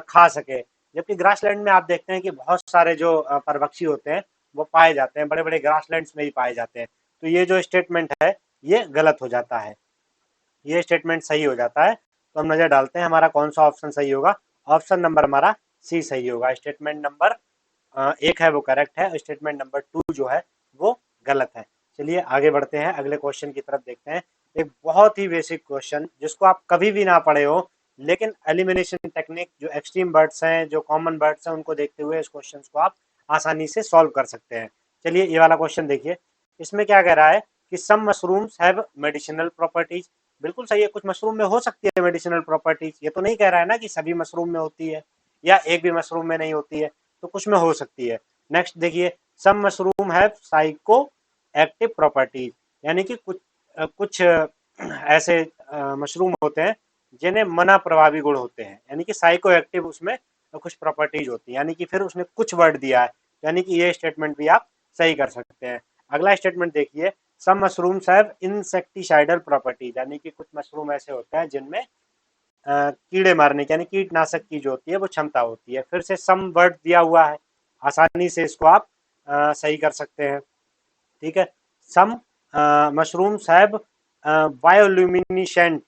खा सके। जबकि ग्रासलैंड में आप देखते हैं कि बहुत सारे जो परभक्षी होते हैं वो पाए जाते हैं, बड़े बड़े ग्रासलैंड्स में ही पाए जाते हैं। तो ये जो स्टेटमेंट है ये गलत हो जाता है, ये स्टेटमेंट सही हो जाता है। तो हम नजर डालते हैं हमारा कौन सा ऑप्शन सही होगा। ऑप्शन नंबर हमारा सी सही होगा। स्टेटमेंट नंबर 1 है वो करेक्ट है, स्टेटमेंट नंबर 2 जो है वो गलत है। चलिए आगे बढ़ते हैं, अगले क्वेश्चन की तरफ देखते हैं। एक बहुत ही बेसिक क्वेश्चन जिसको आप कभी भी ना पढ़े हो, लेकिन एलिमिनेशन टेक्निक जो एक्सट्रीम बर्ड्स हैं, जो कॉमन बर्ड्स हैं, उनको देखते हुए इस क्वेश्चन को आप आसानी से सॉल्व कर सकते हैं। चलिए ये वाला क्वेश्चन देखिए। इसमें क्या कह रहा है कि सम मशरूम्स हैव मेडिसिनल प्रॉपर्टीज। बिल्कुल सही है, कुछ मशरूम में हो सकती है मेडिसिनल प्रॉपर्टीज। ये तो नहीं कह रहा है ना कि सभी मशरूम में होती है या एक भी मशरूम में नहीं होती है, तो कुछ में हो सकती है। नेक्स्ट देखिए, some mushroom have psychoactive properties, यानी कि कुछ ऐसे मशरूम होते हैं जिन्हें मना प्रभावी गुण होते हैं, यानी कि साइको एक्टिव उसमें कुछ प्रॉपर्टीज होती है। यानी कि फिर उसने कुछ वर्ड दिया है, यानी कि ये स्टेटमेंट भी आप सही कर सकते हैं। अगला स्टेटमेंट देखिए, सम मशरूम्स हैव इंसेक्टिसाइडल प्रॉपर्टीज, यानी कि कुछ मशरूम ऐसे होते हैं जिनमें कीड़े मारने की यानी कीटनाशक की जो होती है वो क्षमता होती है। फिर से सम वर्ड दिया हुआ है, आसानी से इसको आप सही कर सकते हैं। ठीक है, सम मशरूम्स हैव बायोल्यूमिनिसेंट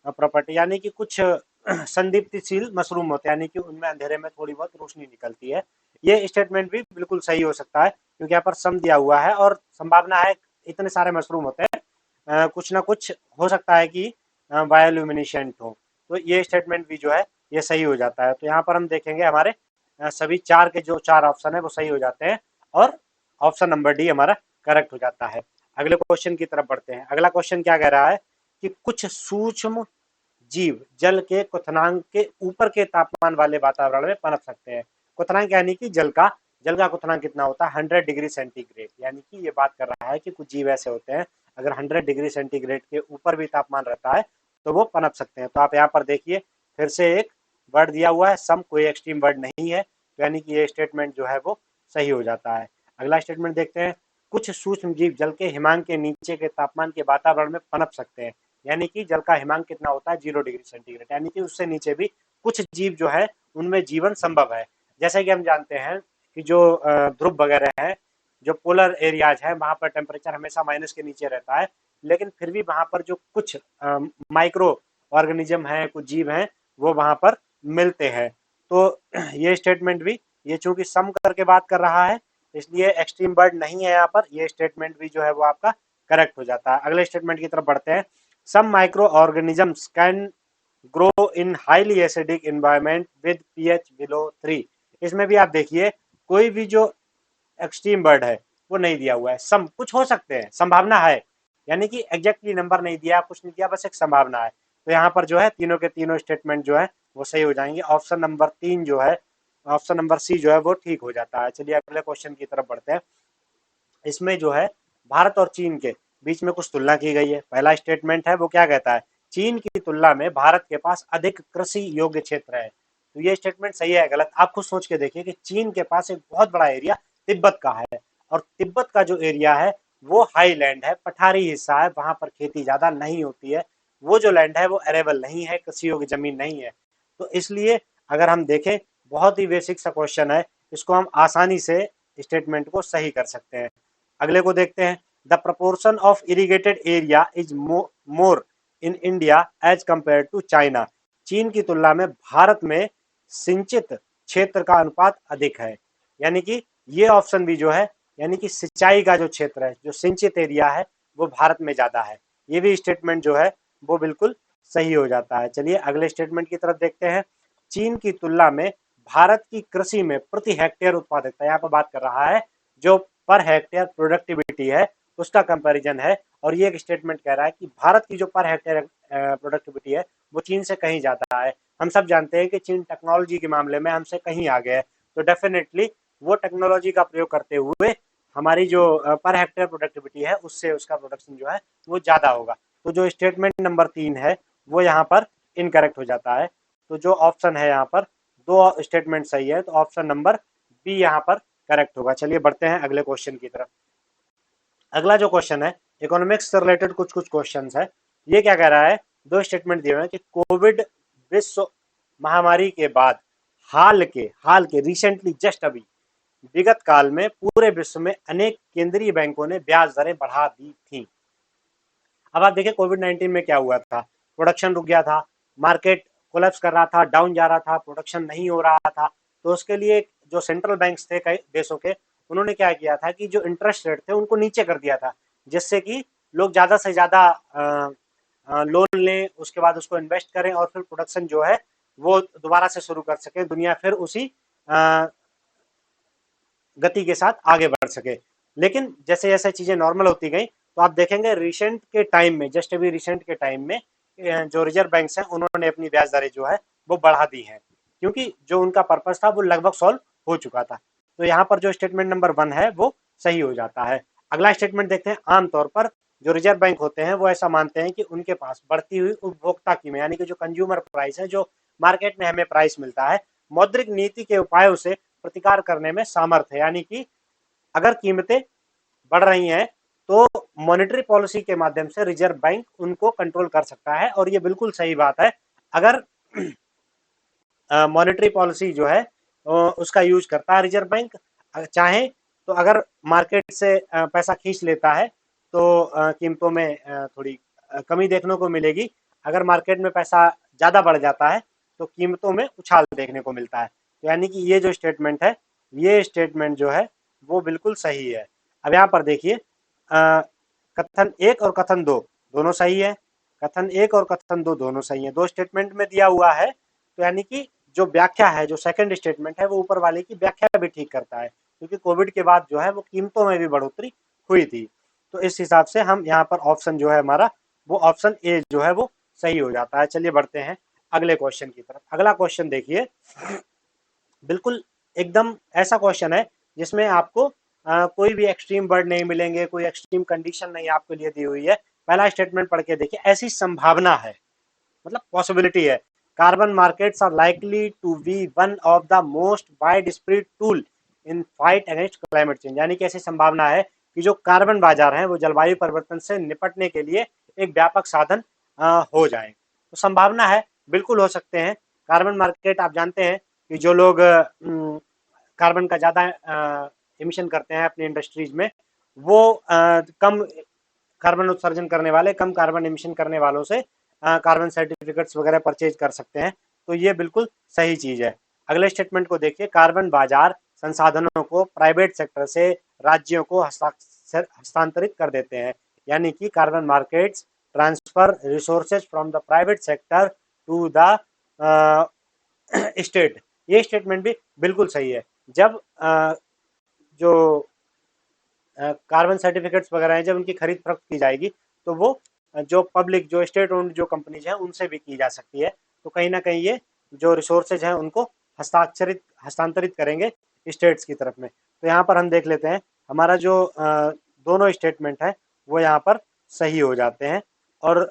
प्रॉपर्टी, यानी कि कुछ संदीप्तिशील मशरूम होते हैं, यानी कि उनमें अंधेरे में थोड़ी बहुत रोशनी निकलती है। ये स्टेटमेंट भी बिल्कुल सही हो सकता है क्योंकि यहाँ पर सम दिया हुआ है और संभावना है इतने सारे मशरूम होते हैं, कुछ ना कुछ हो सकता है कि बायोल्यूमिनेसेंट हो। तो ये स्टेटमेंट भी जो है ये सही हो जाता है। तो यहाँ पर हम देखेंगे हमारे सभी चार के जो चार ऑप्शन है वो सही हो जाते हैं और ऑप्शन नंबर डी हमारा करेक्ट हो जाता है। अगले क्वेश्चन की तरफ बढ़ते हैं। अगला क्वेश्चन क्या कह रहा है कि कुछ सूक्ष्म जीव जल के क्वथनांक के ऊपर के तापमान वाले वातावरण में पनप सकते हैं। क्वथनांक यानी कि जल का क्वथनांक कितना होता है 100 डिग्री सेंटीग्रेड, यानी कि ये बात कर रहा है कि कुछ जीव ऐसे होते हैं अगर 100 डिग्री सेंटीग्रेड के ऊपर भी तापमान रहता है तो वो पनप सकते हैं। तो आप यहाँ पर देखिए फिर से एक वर्ड दिया हुआ है सम, कोई एक्सट्रीम वर्ड नहीं है, तो यानी कि ये स्टेटमेंट जो है वो सही हो जाता है। अगला स्टेटमेंट देखते हैं। कुछ सूक्ष्म जीव जल के हिमांक के नीचे के तापमान के वातावरण में पनप सकते हैं, यानी कि जल का हिमांक कितना होता है 0 डिग्री सेंटीग्रेड, यानी कि उससे नीचे भी कुछ जीव जो है उनमें जीवन संभव है। जैसे कि हम जानते हैं कि जो ध्रुव वगैरह है, जो पोलर एरियाज है, वहां पर टेम्परेचर हमेशा माइनस के नीचे रहता है, लेकिन फिर भी वहां पर जो कुछ माइक्रो ऑर्गेनिज्म है, कुछ जीव हैं, वो वहां पर मिलते हैं। तो ये स्टेटमेंट भी, ये चूंकि सम करके बात कर रहा है इसलिए एक्सट्रीम वर्ड नहीं है यहाँ पर, ये स्टेटमेंट भी जो है वो आपका करेक्ट हो जाता है। अगले स्टेटमेंट की तरफ बढ़ते हैं। Some micro organisms can grow in highly acidic environment with pH below 3। इसमें भी आप देखिए कोई भी जो एक्सट्रीम वर्ड है वो नहीं दिया हुआ है, सम कुछ हो सकते हैं, संभावना है, यानी कि एग्जैक्टली नंबर नहीं दिया, कुछ नहीं दिया, बस एक संभावना है। तो यहाँ पर जो है तीनों के तीनों स्टेटमेंट जो है वो सही हो जाएंगे। ऑप्शन नंबर 3 जो है, ऑप्शन नंबर सी जो है वो ठीक हो जाता है। चलिए अगले क्वेश्चन की तरफ बढ़ते हैं। इसमें जो है भारत और चीन के बीच में कुछ तुलना की गई है। पहला स्टेटमेंट है वो क्या कहता है, चीन की तुलना में भारत के पास अधिक कृषि योग्य क्षेत्र है। तो ये स्टेटमेंट सही है गलत, आप खुद सोच के देखिए कि चीन के पास एक बहुत बड़ा एरिया तिब्बत का है, और तिब्बत का जो एरिया है वो हाई लैंड है, पठारी हिस्सा है, वहां पर खेती ज्यादा नहीं होती है, वो जो लैंड है वो अरेबल नहीं है, कृषि योग्य जमीन नहीं है। तो इसलिए अगर हम देखें, बहुत ही बेसिक सा क्वेश्चन है, इसको हम आसानी से स्टेटमेंट को सही कर सकते हैं। अगले को देखते हैं। The proportion of irrigated area is more in India as compare to China. चीन की तुलना में भारत में सिंचित क्षेत्र का अनुपात अधिक है, यानी कि ये ऑप्शन भी जो है, यानी कि सिंचाई का जो क्षेत्र है, जो सिंचित एरिया है, वो भारत में ज्यादा है। ये भी स्टेटमेंट जो है वो बिल्कुल सही हो जाता है। चलिए अगले स्टेटमेंट की तरफ देखते हैं। चीन की तुलना में भारत की कृषि में प्रति हेक्टेयर उत्पादकता, यहाँ पर बात कर रहा है जो पर हेक्टेयर प्रोडक्टिविटी है उसका कंपैरिजन है, और ये एक स्टेटमेंट कह रहा है कि भारत की जो पर हेक्टेयर प्रोडक्टिविटी है वो चीन से कहीं ज्यादा है। हम सब जानते हैं कि चीन टेक्नोलॉजी के मामले में हमसे कहीं आगे है, तो डेफिनेटली वो टेक्नोलॉजी का प्रयोग करते हुए हमारी जो पर हेक्टेयर प्रोडक्टिविटी है उससे उसका प्रोडक्शन जो है वो ज्यादा होगा। तो जो स्टेटमेंट नंबर 3 है वो यहाँ पर इनकरेक्ट हो जाता है। तो जो ऑप्शन है यहाँ पर, दो स्टेटमेंट सही है, तो ऑप्शन नंबर बी यहाँ पर करेक्ट होगा। चलिए बढ़ते हैं अगले क्वेश्चन की तरफ। अगला जो क्वेश्चन है इकोनॉमिक्स से रिलेटेड कुछ कुछ क्वेश्चन है। ये क्या कह रहा है, दो स्टेटमेंट दिए हुए हैं कि कोविड विश्व महामारी के बाद हाल के रिसेंटली जस्ट अभी विगत काल में पूरे विश्व में अनेक केंद्रीय बैंकों ने ब्याज दरें बढ़ा दी थी। अब आप देखिए कोविड 19 में क्या हुआ था, प्रोडक्शन रुक गया था, मार्केट कोलैप्स कर रहा था, डाउन जा रहा था, प्रोडक्शन नहीं हो रहा था। तो उसके लिए जो सेंट्रल बैंक्स थे कई देशों के, उन्होंने क्या किया था कि जो इंटरेस्ट रेट थे उनको नीचे कर दिया था, जिससे कि लोग ज्यादा से ज्यादा लोन लें, उसके बाद उसको इन्वेस्ट करें और फिर प्रोडक्शन जो है वो दोबारा से शुरू कर सके, दुनिया फिर उसी गति के साथ आगे बढ़ सके। लेकिन जैसे जैसे चीजें नॉर्मल होती गई तो आप देखेंगे रिसेंट के टाइम में, जस्ट अभी रिसेंट के टाइम में जो रिजर्व बैंक हैं उन्होंने अपनी ब्याज दरें जो है वो बढ़ा दी हैं, क्योंकि जो उनका पर्पस था वो लगभग सॉल्व हो चुका था। तो यहाँ पर जो स्टेटमेंट नंबर 1 है वो सही हो जाता है। अगला स्टेटमेंट देखते हैं। आमतौर पर जो रिजर्व बैंक होते हैं वो ऐसा मानते हैं कि उनके पास बढ़ती हुई उपभोक्ता कीमत, यानी कि जो कंज्यूमर प्राइस है, जो मार्केट में हमें प्राइस मिलता है, मौद्रिक नीति के उपायों से प्रतिकार करने में सामर्थ्य है, यानी कि अगर कीमतें बढ़ रही हैं तो मॉनेटरी पॉलिसी के माध्यम से रिजर्व बैंक उनको कंट्रोल कर सकता है, और ये बिल्कुल सही बात है। अगर मॉनेटरी पॉलिसी जो है उसका यूज करता है रिजर्व बैंक, चाहे तो अगर मार्केट से पैसा खींच लेता है तो कीमतों में थोड़ी कमी देखने को मिलेगी। अगर मार्केट में पैसा ज़्यादा बढ़ जाता है तो कीमतों में उछाल देखने को मिलता है। तो यानी कि ये जो स्टेटमेंट है, ये स्टेटमेंट जो है वो बिल्कुल सही है। अब यहाँ पर देखिए कथन एक और कथन दो दोनों सही है, कथन एक और कथन दो दोनों सही है, दो स्टेटमेंट में दिया हुआ है, तो यानी कि जो व्याख्या है, जो सेकंड स्टेटमेंट है, वो ऊपर वाले की व्याख्या भी ठीक करता है, क्योंकि कोविड के बाद जो है वो कीमतों में भी बढ़ोतरी हुई थी। तो इस हिसाब से हम यहाँ पर ऑप्शन जो है हमारा, वो ऑप्शन ए जो है वो सही हो जाता है। चलिए बढ़ते हैं अगले क्वेश्चन की तरफ। अगला क्वेश्चन देखिए, बिल्कुल एकदम ऐसा क्वेश्चन है जिसमें आपको कोई भी एक्सट्रीम वर्ड नहीं मिलेंगे, कोई एक्सट्रीम कंडीशन नहीं आपके लिए दी हुई है। पहला स्टेटमेंट पढ़ के देखिए, ऐसी संभावना है, मतलब पॉसिबिलिटी है, carbon markets are likely to be one of the most wide spread tool in fight against climate change. यानी कि ऐसी संभावना है कि जो कार्बन बाजार हैं वो जलवायु परिवर्तन से निपटने के लिए एक व्यापक साधन हो जाए। तो संभावना है, बिल्कुल हो सकते हैं। कार्बन मार्केट आप जानते हैं कि जो लोग कार्बन का ज़्यादा एमिशन करते हैं अपनी इंडस्ट्रीज में, वो कम कार्बन उत्सर्जन करने वाले, कम कार्बन एमिशन करने वालों से कार्बन सर्टिफिकेट्स वगैरह परचेज कर सकते हैं। तो ये बिल्कुल सही चीज़ है। अगले स्टेटमेंट को देखिए, कार्बन बाजार संसाधनों को प्राइवेट सेक्टर से राज्यों को हस्तांतरित कर देते हैं। यानी कि carbon markets transfer resources from the private sector to the state. ये स्टेटमेंट भी बिल्कुल सही है। जब जो कार्बन सर्टिफिकेट्स वगैरह हैं, जब उनकी खरीद फरोख्त की जाएगी, तो वो जो पब्लिक, जो स्टेट ओन्ड जो कंपनीज हैं, उनसे भी की जा सकती है। तो कहीं ना कहीं ये जो रिसोर्सेज हैं उनको हस्तांतरित करेंगे स्टेट्स की तरफ में। तो यहाँ पर हम देख लेते हैं, हमारा जो दोनों स्टेटमेंट है वो यहाँ पर सही हो जाते हैं, और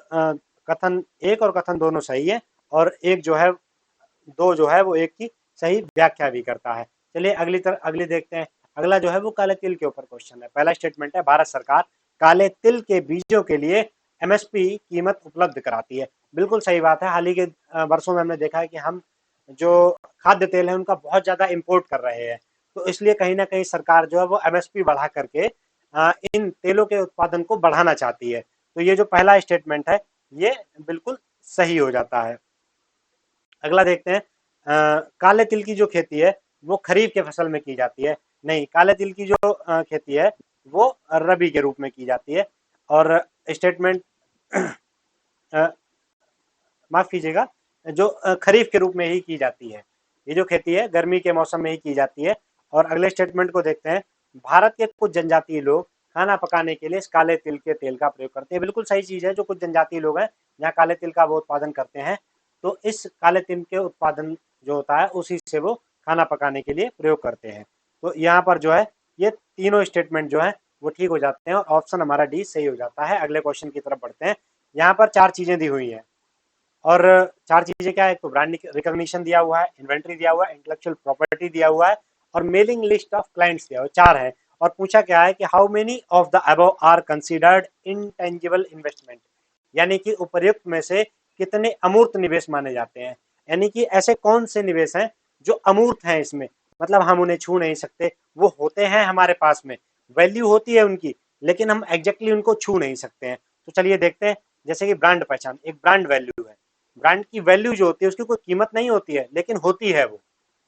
कथन एक और कथन दोनों सही है, और एक जो है, दो जो है वो एक की सही व्याख्या भी करता है। चलिए अगली देखते हैं। अगला जो है वो काले तिल के ऊपर क्वेश्चन है। पहला स्टेटमेंट है, भारत सरकार काले तिल के बीजों के लिए एमएसपी कीमत उपलब्ध कराती है। बिल्कुल सही बात है। हाल ही के वर्षों में हमने देखा है कि हम जो खाद्य तेल है उनका बहुत ज्यादा इंपोर्ट कर रहे हैं, तो इसलिए कहीं ना कहीं सरकार जो है वो एमएसपी बढ़ा करके इन तेलों के उत्पादन को बढ़ाना चाहती है। तो ये जो पहला स्टेटमेंट है ये बिल्कुल सही हो जाता है। अगला देखते हैं, काले तिल की जो खेती है वो खरीफ के फसल में की जाती है। नहीं, काले तिल की जो खेती है वो रबी के रूप में की जाती है। और स्टेटमेंट माफ कीजिएगा, जो खरीफ के रूप में ही की जाती है। ये जो खेती है गर्मी के मौसम में ही की जाती है। और अगले स्टेटमेंट को देखते हैं, भारत के कुछ जनजातीय लोग खाना पकाने के लिए इस काले तिल के तेल का प्रयोग करते हैं। बिल्कुल सही चीज है। जो कुछ जनजातीय लोग हैं यहाँ काले तिल का वो उत्पादन करते हैं, तो इस काले तिल के उत्पादन जो होता है उसी से वो खाना पकाने के लिए प्रयोग करते हैं। तो यहाँ पर जो है ये तीनों स्टेटमेंट जो है वो ठीक हो जाते हैं, और ऑप्शन हमारा डी सही हो जाता है। अगले क्वेश्चन की तरफ बढ़ते हैं। यहाँ पर चार चीजें दी हुई हैं, और चार चीजें क्या है, एक तो ब्रांड रिकॉग्निशन दिया हुआ है, इन्वेंट्री दिया हुआ है, इंटेलेक्चुअल प्रॉपर्टी दिया हुआ है, और मेलिंग लिस्ट ऑफ क्लाइंट्स दिया हुआ है। चार है। और पूछा क्या है कि how many of the above are considered intangible investment, यानी कि उपर्युक्त में से कितने अमूर्त निवेश माने जाते हैं। यानी कि ऐसे कौन से निवेश हैं जो अमूर्त हैं, इसमें मतलब हम उन्हें छू नहीं सकते, वो होते हैं हमारे पास में, वैल्यू होती है उनकी, लेकिन हम एग्जैक्टली उनको छू नहीं सकते हैं। तो चलिए देखते हैं। जैसे कि ब्रांड पहचान, एक ब्रांड वैल्यू है। ब्रांड की वैल्यू जो होती है उसकी कोई कीमत नहीं होती है, लेकिन होती है वो,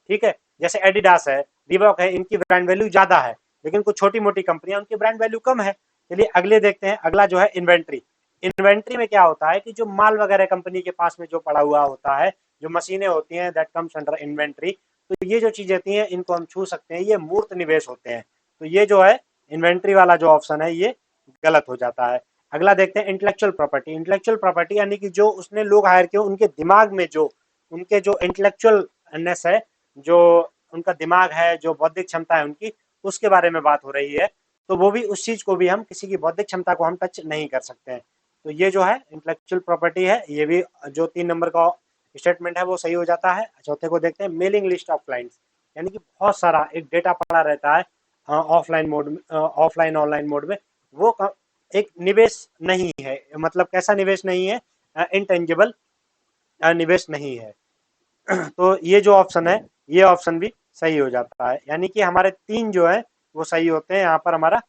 ठीक है। जैसे एडिडास है, रिबॉक है, इनकी ब्रांड वैल्यू ज्यादा है, लेकिन कुछ छोटी मोटी कंपनियां उनकी ब्रांड वैल्यू कम है। चलिए अगले देखते हैं। अगला जो है इन्वेंट्री। इन्वेंट्री में क्या होता है कि जो माल वगैरह कंपनी के पास में जो पड़ा हुआ होता है, जो मशीनें होती हैं, दैट कम्स अंडर इन्वेंट्री। तो ये जो चीजें होती हैं इनको हम छू सकते हैं, ये मूर्त निवेश होते हैं। तो ये जो है इन्वेंट्री वाला जो ऑप्शन है ये गलत हो जाता है। अगला देखते हैं इंटेलेक्चुअल प्रॉपर्टी। इंटेलेक्चुअल प्रॉपर्टी यानी कि जो उसने लोग हायर किए, उनके दिमाग में जो उनके जो इंटेलेक्चुअलनेस है, जो उनका दिमाग है, जो बौद्धिक क्षमता है उनकी, उसके बारे में बात हो रही है। तो वो भी, उस चीज को भी हम, किसी की बौद्धिक क्षमता को हम टच नहीं कर सकते हैं। तो ये जो है इंटेलेक्चुअल प्रॉपर्टी है, ये भी जो 3 नंबर का स्टेटमेंट है वो सही हो जाता है। चौथे को देखते हैं, मेलिंग लिस्ट ऑफ क्लाइंट्स, यानी कि बहुत सारा एक डेटा पड़ा रहता है ऑफलाइन मोड में, ऑफलाइन ऑनलाइन मोड में, वो एक निवेश नहीं है। मतलब कैसा निवेश नहीं है, इंटेंजिबल निवेश नहीं है। तो ये जो ऑप्शन है ये ऑप्शन भी सही हो जाता है, यानी कि हमारे तीन जो है वो सही होते हैं। यहाँ पर हमारा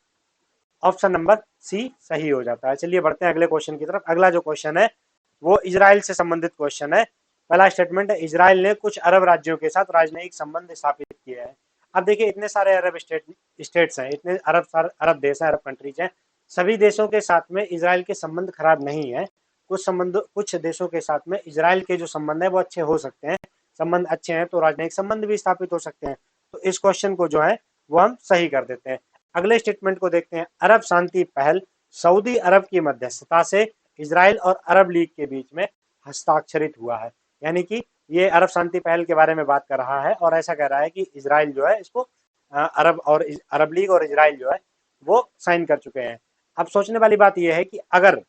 ऑप्शन नंबर सी सही हो जाता है। चलिए बढ़ते हैं अगले क्वेश्चन की तरफ। अगला जो क्वेश्चन है वो इजराइल से संबंधित क्वेश्चन है। पहला स्टेटमेंट है, इजराइल ने कुछ अरब राज्यों के साथ राजनयिक संबंध स्थापित किए हैं। अब देखिए, इतने सारे अरब स्टेट्स हैं, इतने अरब देश हैं, अरब कंट्रीज हैं, सभी देशों के साथ में इजराइल के संबंध खराब नहीं है। कुछ देशों के साथ में इजराइल के जो संबंध है वो अच्छे हो सकते हैं। संबंध अच्छे हैं तो राजनयिक संबंध भी स्थापित हो सकते हैं। तो इस क्वेश्चन को जो है वो हम सही कर देते हैं। अगले स्टेटमेंट को देखते हैं। अरब शांति पहल सऊदी अरब की मध्यस्थता से इजराइल और अरब लीग के बीच में हस्ताक्षरित हुआ है। यानी कि ये अरब शांति पहल के बारे में बात कर रहा है और ऐसा कह रहा है कि इजराइल जो है इसको अरब लीग और इजराइल जो है वो साइन कर चुके हैं। अब सोचने वाली बात यह है कि अगर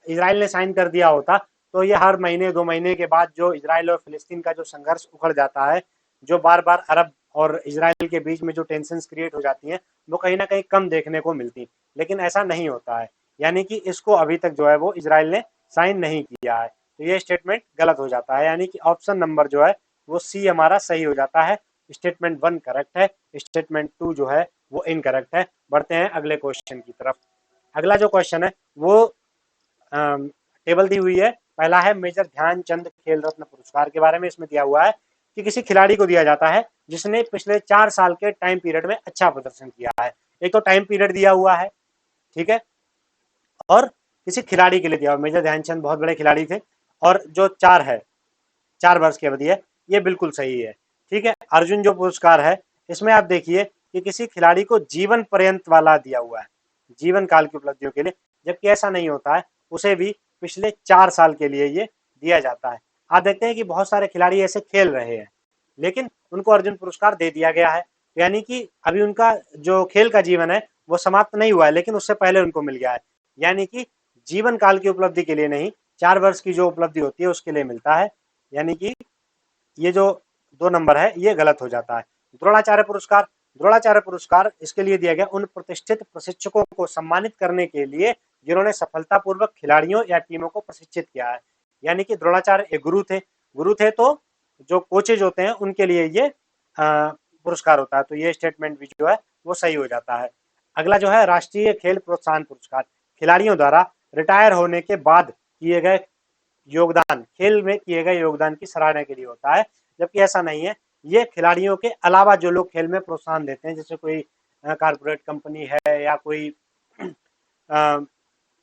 इजराइल ने साइन कर दिया होता तो ये हर महीने 2 महीने के बाद जो इजराइल और फिलिस्तीन का जो संघर्ष उखड़ जाता है, जो बार बार अरब और इजराइल के बीच में जो टेंशन क्रिएट हो जाती हैं, वो कहीं ना कहीं कम देखने को मिलती। लेकिन ऐसा नहीं होता है, यानी कि इसको अभी तक जो है वो इजराइल ने साइन नहीं किया है। तो ये स्टेटमेंट गलत हो जाता है, यानी कि ऑप्शन नंबर जो है वो सी हमारा सही हो जाता है। स्टेटमेंट 1 करेक्ट है, स्टेटमेंट 2 जो है वो इनकरेक्ट है। बढ़ते हैं अगले क्वेश्चन की तरफ। अगला जो क्वेश्चन है वो टेबल दी हुई है। पहला है मेजर ध्यानचंद खेल रत्न पुरस्कार के बारे में। इसमें दिया हुआ है कि किसी खिलाड़ी को दिया जाता है जिसने पिछले 4 साल के टाइम पीरियड में अच्छा प्रदर्शन किया है। एक तो टाइम पीरियड दिया हुआ है, ठीक है, और किसी खिलाड़ी के लिए दिया हुआ। मेजर ध्यानचंद बहुत बड़े खिलाड़ी थे और जो 4 वर्ष की अवधि है, ये बिल्कुल सही है। ठीक है, अर्जुन जो पुरस्कार है इसमें आप देखिए कि किसी खिलाड़ी को जीवन पर्यंत वाला दिया हुआ है, जीवन काल की उपलब्धियों के लिए, जबकि ऐसा नहीं होता है, उसे भी पिछले 4 साल के लिए ये दिया जाता है। आप देखते हैं कि बहुत सारे खिलाड़ी ऐसे खेल रहे हैं लेकिन उनको अर्जुन पुरस्कार दे दिया गया है, यानी कि अभी उनका जो खेल का जीवन है वो समाप्त नहीं हुआ है लेकिन उससे पहले उनको मिल गया है। यानी कि जीवन काल की उपलब्धि के लिए नहीं, 4 वर्ष की जो उपलब्धि होती है उसके लिए मिलता है। यानी कि ये जो 2 नंबर है ये गलत हो जाता है। द्रोणाचार्य पुरस्कार इसके लिए दिया गया उन प्रतिष्ठित प्रशिक्षकों को सम्मानित करने के लिए जिन्होंने सफलतापूर्वक खिलाड़ियों या टीमों को प्रशिक्षित किया है। यानी कि द्रोणाचार्य एक गुरु थे तो जो कोचेज होते हैं उनके लिए ये पुरस्कार होता है। तो ये स्टेटमेंट भी जो है वो सही हो जाता है। अगला जो है राष्ट्रीय खेल प्रोत्साहन पुरस्कार, खिलाड़ियों द्वारा रिटायर होने के बाद किए गए योगदान, खेल में किए गए योगदान की सराहना के लिए होता है, जबकि ऐसा नहीं है। ये खिलाड़ियों के अलावा जो लोग खेल में प्रोत्साहन देते हैं, जैसे कोई कारपोरेट कंपनी है या कोई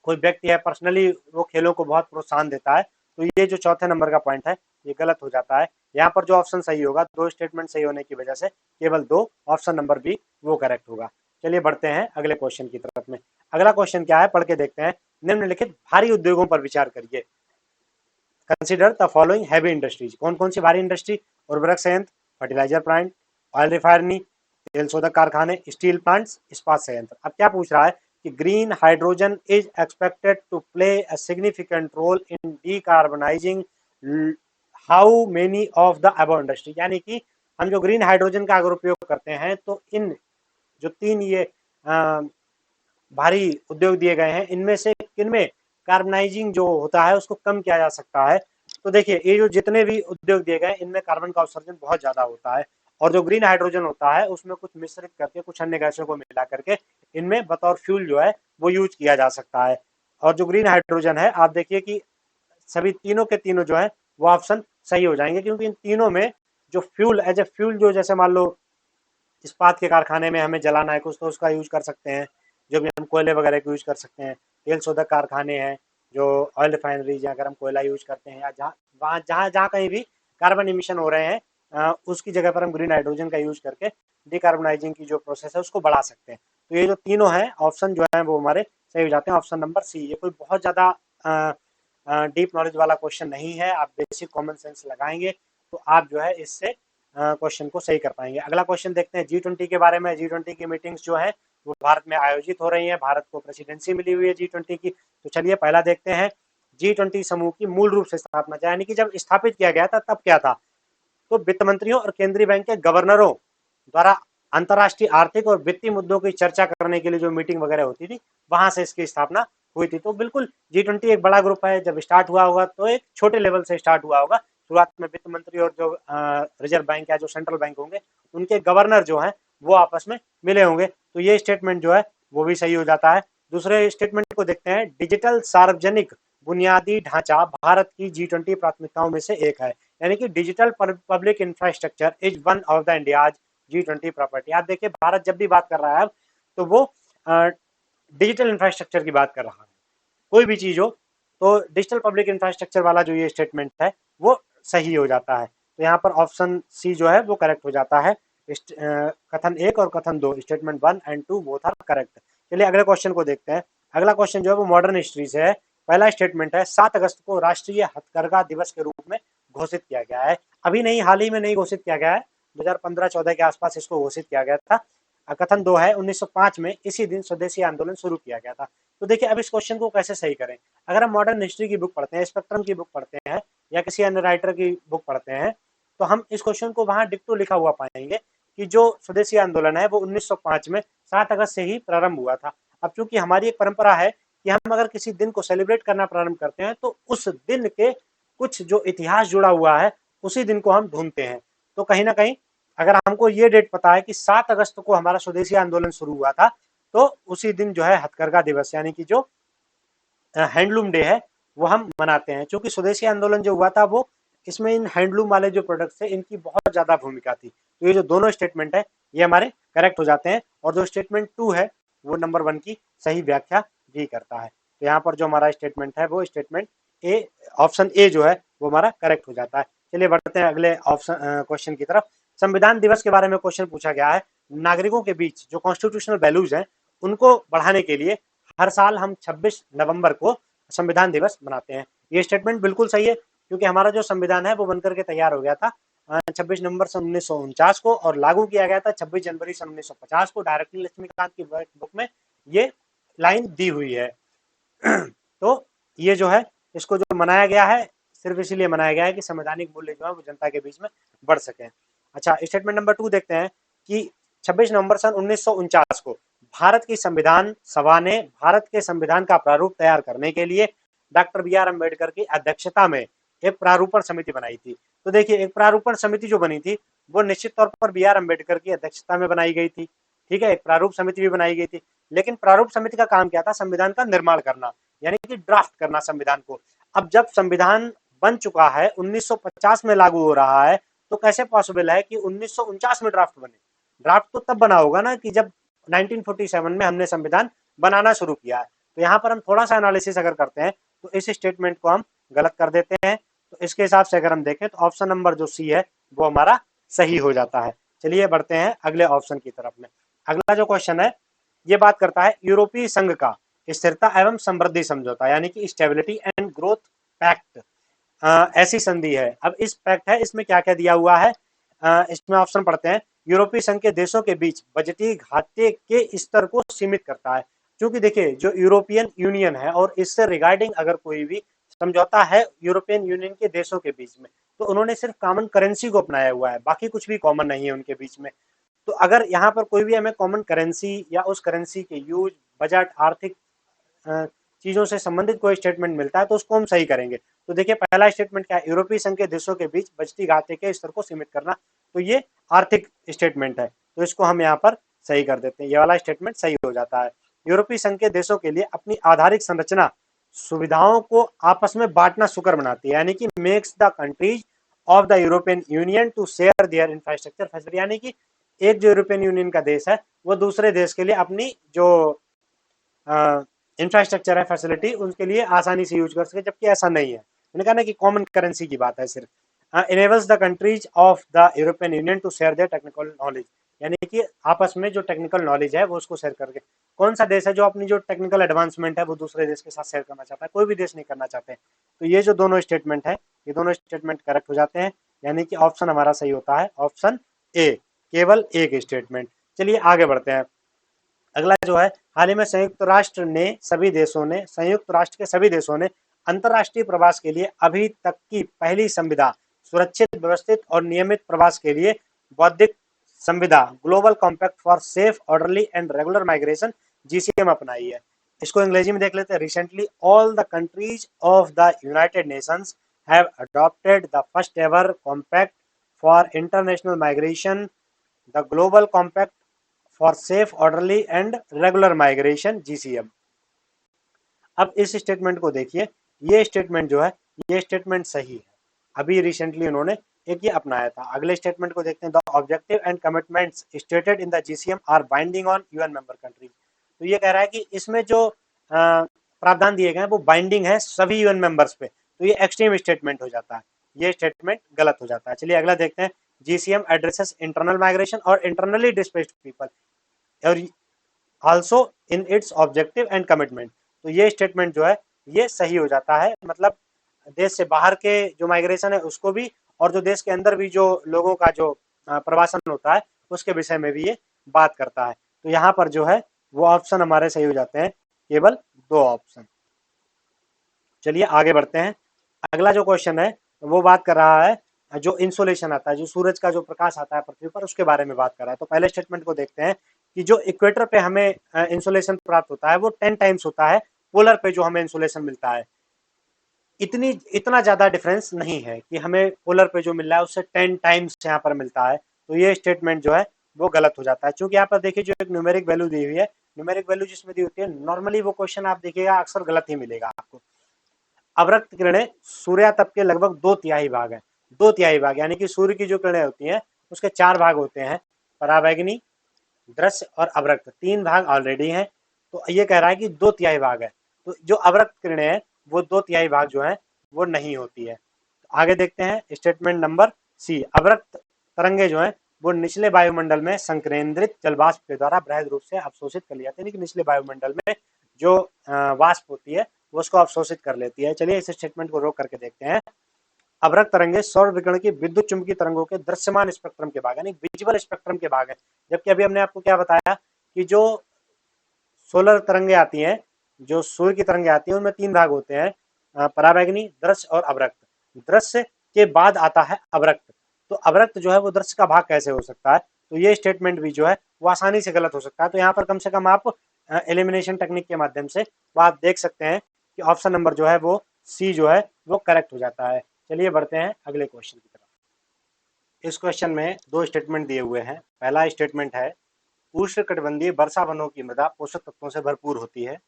कोई व्यक्ति है पर्सनली वो खेलों को बहुत प्रोत्साहन देता है, तो ये जो चौथे नंबर का पॉइंट है ये गलत हो जाता है। यहाँ पर जो ऑप्शन सही होगा, 2 स्टेटमेंट सही होने की वजह से केवल 2, ऑप्शन नंबर बी वो करेक्ट होगा। चलिए बढ़ते हैं अगले क्वेश्चन की तरफ में। अगला क्वेश्चन क्या है, पढ़ के देखते हैं। निम्नलिखित भारी उद्योगों पर विचार करिए। Consider the following heavy industries. कौन कौन सी भारी इंडस्ट्री? उर्वरक संयंत्र, फर्टिलाइजर प्लांट, ऑयल रिफाइनरी, तेल शोधक कारखाने, स्टील प्लांट्स, इस्पात संयंत्र। अब क्या पूछ रहा है कि green hydrogen is expected to play a significant role in decarbonising how many of the above industry. यानी कि हम जो ग्रीन हाइड्रोजन का अगर उपयोग करते हैं तो इन जो 3 ये भारी उद्योग दिए गए हैं इनमें से किनमें कार्बनाइजिंग जो होता है उसको कम किया जा सकता है। तो देखिए ये जो जितने भी उद्योग दिए गए इनमें कार्बन का उत्सर्जन बहुत ज्यादा होता है और जो ग्रीन हाइड्रोजन होता है उसमें कुछ मिश्रित करके कुछ अन्य गैसों को मिला करके इनमें बतौर फ्यूल जो है वो यूज किया जा सकता है। और जो ग्रीन हाइड्रोजन है आप देखिए कि सभी तीनों के तीनों जो है वो ऑप्शन सही हो जाएंगे, क्योंकि इन तीनों में जो फ्यूल एज ए फ्यूल जो जैसे मान लो इस्पात के कारखाने में हमें जलाना है कुछ तो उसका यूज कर सकते हैं, जो भी हम कोयले वगैरह को यूज कर सकते हैं। तेल शोधक कारखाने हैं जो ऑयल रिफाइनरी जहाँ अगर हम कोयला यूज करते हैं या जहाँ जहाँ कहीं भी कार्बन इमिशन हो रहे हैं उसकी जगह पर हम ग्रीन हाइड्रोजन का यूज करके डिकार्बनाइजिंग की जो प्रोसेस है उसको बढ़ा सकते हैं। तो ये जो तीनों हैं ऑप्शन जो है वो हमारे सही हो जाते हैं। Option number C. ये कोई बहुत ज़्यादा डीप नॉलेज वाला क्वेश्चन नहीं है, आप बेसिक कॉमन सेंस लगाएंगे तो आप जो है इससे क्वेश्चन को सही कर पाएंगे। अगला क्वेश्चन देखते हैं G20 के बारे में। G20 की मीटिंग्स जो है वो भारत में आयोजित हो रही है, भारत को प्रेसिडेंसी मिली हुई है G20 की। तो चलिए पहला देखते हैं G20 समूह की मूल रूप से स्थापना, यानी कि जब स्थापित किया गया था तब क्या था। तो वित्त मंत्रियों और केंद्रीय बैंक के गवर्नरों द्वारा अंतर्राष्ट्रीय आर्थिक और वित्तीय मुद्दों की चर्चा करने के लिए जो मीटिंग वगैरह होती थी वहां से इसकी स्थापना हुई थी। तो बिल्कुल G20 एक बड़ा ग्रुप है, जब स्टार्ट हुआ होगा तो एक छोटे लेवल से स्टार्ट हुआ होगा। शुरुआत में वित्त मंत्री और जो रिजर्व बैंक या जो सेंट्रल बैंक होंगे उनके गवर्नर जो हैं वो आपस में मिले होंगे। तो ये स्टेटमेंट जो है वो भी सही हो जाता है। दूसरे स्टेटमेंट को देखते हैं। डिजिटल सार्वजनिक बुनियादी ढांचा भारत की G20 प्राथमिकताओं में से एक है, यानी कि digital public infrastructure is one of the India's G20 property. आप देखिए भारत जब भी बात कर रहा है तो वो डिजिटल इंफ्रास्ट्रक्चर की बात कर रहा है, कोई भी चीज़ हो तो डिजिटल पब्लिक इंफ्रास्ट्रक्चर वाला जो ये स्टेटमेंट है वो सही हो जाता है। तो यहाँ पर ऑप्शन सी जो है वो करेक्ट हो जाता है। कथन 1 और कथन 2, statement 1 and 2 both are correct. चलिए अगले क्वेश्चन को देखते हैं। अगला क्वेश्चन जो है वो मॉडर्न हिस्ट्री से है। पहला स्टेटमेंट है 7 अगस्त को राष्ट्रीय हथकरघा दिवस के रूप में घोषित किया गया है। अभी नहीं, हाल ही में नहीं घोषित किया गया है, 2015-14 के आसपास इसको घोषित किया गया था। कथन 2 है 1905 में इसी दिन स्वदेशी आंदोलन शुरू किया गया था। तो देखिए अब इस क्वेश्चन को कैसे सही करें। अगर हम मॉडर्न हिस्ट्री की बुक पढ़ते हैं, स्पेक्ट्रम की बुक पढ़ते हैं या किसी अन्य राइटर की बुक पढ़ते हैं तो हम इस क्वेश्चन को वहां डिक्टो लिखा हुआ पाएंगे कि जो स्वदेशी आंदोलन है वो 1905 में 7 अगस्त से ही प्रारंभ हुआ था। अब चूंकि हमारी एक परंपरा है कि हम अगर किसी दिन को सेलिब्रेट करना प्रारंभ करते हैं तो उस दिन के कुछ जो इतिहास जुड़ा हुआ है उसी दिन को हम ढूंढते हैं। तो कहीं ना कहीं अगर हमको ये डेट पता है कि 7 अगस्त को हमारा स्वदेशी आंदोलन शुरू हुआ था तो उसी दिन जो है हथकरघा दिवस यानी कि जो हैंडलूम डे है वो हम मनाते हैं। क्योंकि स्वदेशी आंदोलन जो हुआ था वो इसमें इन हैंडलूम वाले जो प्रोडक्ट्स है इनकी बहुत ज्यादा भूमिका थी। तो ये जो दोनों स्टेटमेंट है ये हमारे करेक्ट हो जाते हैं और जो स्टेटमेंट 2 है वो नंबर 1 की सही व्याख्या भी करता है। तो यहाँ पर जो हमारा स्टेटमेंट है वो स्टेटमेंट ए, ऑप्शन ए जो है वो हमारा करेक्ट हो जाता है। चलिए बढ़ते हैं अगले ऑप्शन क्वेश्चन की तरफ। संविधान दिवस के बारे में क्वेश्चन पूछा गया है। नागरिकों के बीच जो कॉन्स्टिट्यूशनल वैल्यूज हैं उनको बढ़ाने के लिए हर साल हम 26 नवंबर को संविधान दिवस मनाते हैं। ये स्टेटमेंट बिल्कुल सही है क्योंकि हमारा जो संविधान है वो बनकर के तैयार हो गया था 26 नवंबर सन 1949 को और लागू किया गया था 26 जनवरी सन 1950 को। डायरेक्टली लक्ष्मीकांत की बुक में ये लाइन दी हुई है। तो ये जो है इसको जो मनाया गया है सिर्फ इसीलिए मनाया गया है कि संवैधानिक मूल्य जो है वो जनता के बीच में बढ़ सके। अच्छा स्टेटमेंट नंबर 2 देखते हैं कि 26 नवंबर सन 1949 को भारत की संविधान सभा ने भारत के संविधान का प्रारूप तैयार करने के लिए डॉक्टर बी आर अम्बेडकर की अध्यक्षता में एक प्रारूपण समिति बनाई थी। तो देखिए एक प्रारूपण समिति जो बनी थी वो निश्चित तौर पर बी आर अम्बेडकर की अध्यक्षता में बनाई गई थी। ठीक है, एक प्रारूप समिति भी बनाई गई थी, लेकिन प्रारूप समिति का काम क्या था? संविधान का निर्माण करना, यानी कि ड्राफ्ट करना संविधान को। अब जब संविधान बन चुका है 1950 में लागू हो रहा है तो कैसे पॉसिबल है कि 1949 में ड्राफ्ट बने? ड्राफ्ट तो तब बना होगा ना कि जब 1947 में हमने संविधान बनाना शुरू किया है। तो यहाँ पर हम थोड़ा सा एनालिसिस अगर करते हैं तो इस स्टेटमेंट को हम गलत कर देते हैं। तो इसके हिसाब से अगर हम देखें तो ऑप्शन नंबर जो सी है वो हमारा सही हो जाता है। चलिए बढ़ते हैं अगले ऑप्शन की तरफ में। अगला जो क्वेश्चन है ये बात करता है यूरोपीय संघ का स्थिरता एवं समृद्धि समझौता यानी कि स्टेबिलिटी एंड ग्रोथ पैक्ट ऐसी संधि है। अब इस पैक्ट है इसमें क्या क्या दिया हुआ है? इसमें ऑप्शन पढ़ते हैं। यूरोपीय संघ के देशों के बीच बजटीय घाटे के स्तर को सीमित करता है। क्योंकि देखिए जो यूरोपियन यूनियन है और इससे रिगार्डिंग अगर कोई भी समझौता है यूरोपियन यूनियन के देशों के बीच में तो उन्होंने सिर्फ कॉमन करेंसी को अपनाया हुआ है, बाकी कुछ भी कॉमन नहीं है उनके बीच में। तो अगर यहाँ पर कोई भी हमें कॉमन करेंसी या उस करेंसी के यूज, बजट, आर्थिक चीजों से संबंधित कोई स्टेटमेंट मिलता है तो उसको हम सही करेंगे। तो देखिए पहला स्टेटमेंट क्या है? यूरोपीय संघ के देशों के बीच बजटीय घाटे के स्तर को सीमित करना, तो ये आर्थिक स्टेटमेंट है तो इसको हम यहाँ पर सही कर देते हैं। ये वाला स्टेटमेंट सही हो जाता है। यूरोपीय संघ के देशों के लिए अपनी आधारिक संरचना सुविधाओं को आपस में बांटना सुकर बनाती है, यानी कि makes the countries of the European Union to share their infrastructure facility, यानी कि एक जो यूरोपियन यूनियन का देश है वो दूसरे देश के लिए अपनी जो इंफ्रास्ट्रक्चर है, फैसिलिटी, उनके लिए आसानी से यूज कर सके, जबकि ऐसा नहीं है। मैंने कहा ना कि कॉमन करेंसी की बात है सिर्फ। Enables the countries of the European Union to share their technical knowledge, यानी कि आपस में जो टेक्निकल नॉलेज है वो उसको शेयर करके। कौन सा देश है जो अपनी जो टेक्निकल एडवांसमेंट है वो दूसरे देश के साथ शेयर करना चाहता है? कोई भी देश नहीं करना चाहते। तो ये जो दोनों स्टेटमेंट है ये दोनों स्टेटमेंट करेक्ट हो जाते हैं, यानी कि ऑप्शन हमारा सही होता है, ऑप्शन ए, केवल एक स्टेटमेंट। चलिए आगे बढ़ते हैं। अगला जो है हाल ही में संयुक्त राष्ट्र के सभी देशों ने अंतर्राष्ट्रीय प्रवास के लिए अभी तक की पहली संविदा सुरक्षित, व्यवस्थित और नियमित प्रवास के लिए बौद्धिक संविदा global compact for safe, orderly and regular migration GCM अपनाई है। इसको अंग्रेजी में देख लेते हैं। Recently all the countries of the United Nations have adopted the first ever compact for international migration, the global compact for safe, orderly and regular migration GCM. अब इस स्टेटमेंट को देखिए, ये स्टेटमेंट जो है ये स्टेटमेंट सही है। अभी रिसेंटली उन्होंने एक ये अपनाया था। अगले स्टेटमेंट को देखते हैं। The objective and commitments stated in the GCM are binding on UN member countries. तो ये कह रहा है कि इसमें जो प्रावधान दिए गए हैं वो बाइंडिंग है सभी यूएन मेंबर्स पे, तो ये एक्सट्रीम स्टेटमेंट हो जाता है, ये स्टेटमेंट गलत हो जाता है। चलिए अगला देखते हैं, जीसीएम एड्रेसेस इंटरनल माइग्रेशन और इंटरनली डिस्प्लेस्ड पीपल और also in its objective and commitment, तो ये स्टेटमेंट जो है ये सही हो जाता है, मतलब देश से बाहर के जो माइग्रेशन है उसको भी, और जो देश के अंदर भी जो लोगों का जो प्रवासन होता है उसके विषय में भी ये बात करता है। तो यहाँ पर जो है वो ऑप्शन हमारे सही हो जाते हैं, केवल 2 ऑप्शन। चलिए आगे बढ़ते हैं, अगला जो क्वेश्चन है वो बात कर रहा है जो इंसोलेशन आता है, जो सूरज का जो प्रकाश आता है पृथ्वी पर, उसके बारे में बात कर रहा है। तो पहले स्टेटमेंट को देखते हैं कि जो इक्वेटर पे हमें इंसोलेशन प्राप्त होता है वो 10 टाइम्स होता है पोलर पे जो हमें इंसोलेशन मिलता है। इतना ज्यादा डिफरेंस नहीं है कि हमें पोलर पे जो मिल रहा है उससे 10 टाइम्स यहाँ पर मिलता है, तो ये स्टेटमेंट जो है वो गलत हो जाता है। क्योंकि यहाँ पर देखिए जो एक न्यूमेरिक वैल्यू दी हुई है, न्यूमेरिक वैल्यू जिसमें दी होती है, नॉर्मली वो क्वेश्चन आप देखिएगा अक्सर गलत ही मिलेगा आपको। अवरक्त किरणें सूर्यातप के लगभग 2/3 भाग है, 2/3 भाग यानी कि सूर्य की जो किरणें होती हैं उसके 4 भाग होते हैं, पराबैंगनी, दृश्य और अवरक्त, 3 भाग ऑलरेडी हैं, तो ये कह रहा है कि 2/3 भाग है, तो जो अवरक्त किरणें हैं वो 2/3 भाग जो है वो नहीं होती है। आगे देखते हैं स्टेटमेंट नंबर सी, अवरक्त तरंगे जो है वो निचले वायुमंडल में संकेंद्रित जलवाष्प के द्वारा बृहद रूप से अवशोषित कर लिया जाता है, निचले वायुमंडल में जो वाष्प होती है वो उसको अवशोषित कर लेती है। चलिए इस स्टेटमेंट को रोक करके देखते हैं, अवरक्त तरंगे सौर विकिरण की विद्युत चुंबकीय तरंगों के दृश्यमान स्पेक्ट्रम के भाग यानी विजुअल स्पेक्ट्रम के भाग है। जबकि अभी हमने आपको क्या बताया कि जो सोलर तरंगे आती हैं, जो सूर्य की तरंगे आती हैं, उनमें 3 भाग होते हैं, पराबैंगनी, दृश्य और अवरक्त। दृश्य के बाद आता है अवरक्त, तो अवरक्त जो है वो दृश्य का भाग कैसे हो सकता है, तो ये स्टेटमेंट भी जो है वो आसानी से गलत हो सकता है। तो यहाँ पर कम से कम आप एलिमिनेशन टेक्निक के माध्यम से वो आप देख सकते हैं कि ऑप्शन नंबर जो है वो सी जो है वो करेक्ट हो जाता है। चलिए बढ़ते हैं अगले क्वेश्चन की तरफ। इस क्वेश्चन में 2 स्टेटमेंट दिए हुए हैं। पहला स्टेटमेंट है, उष्णकटिबंधीय वर्षा वनों की मृदा पोषक तत्वों से भरपूर होती है।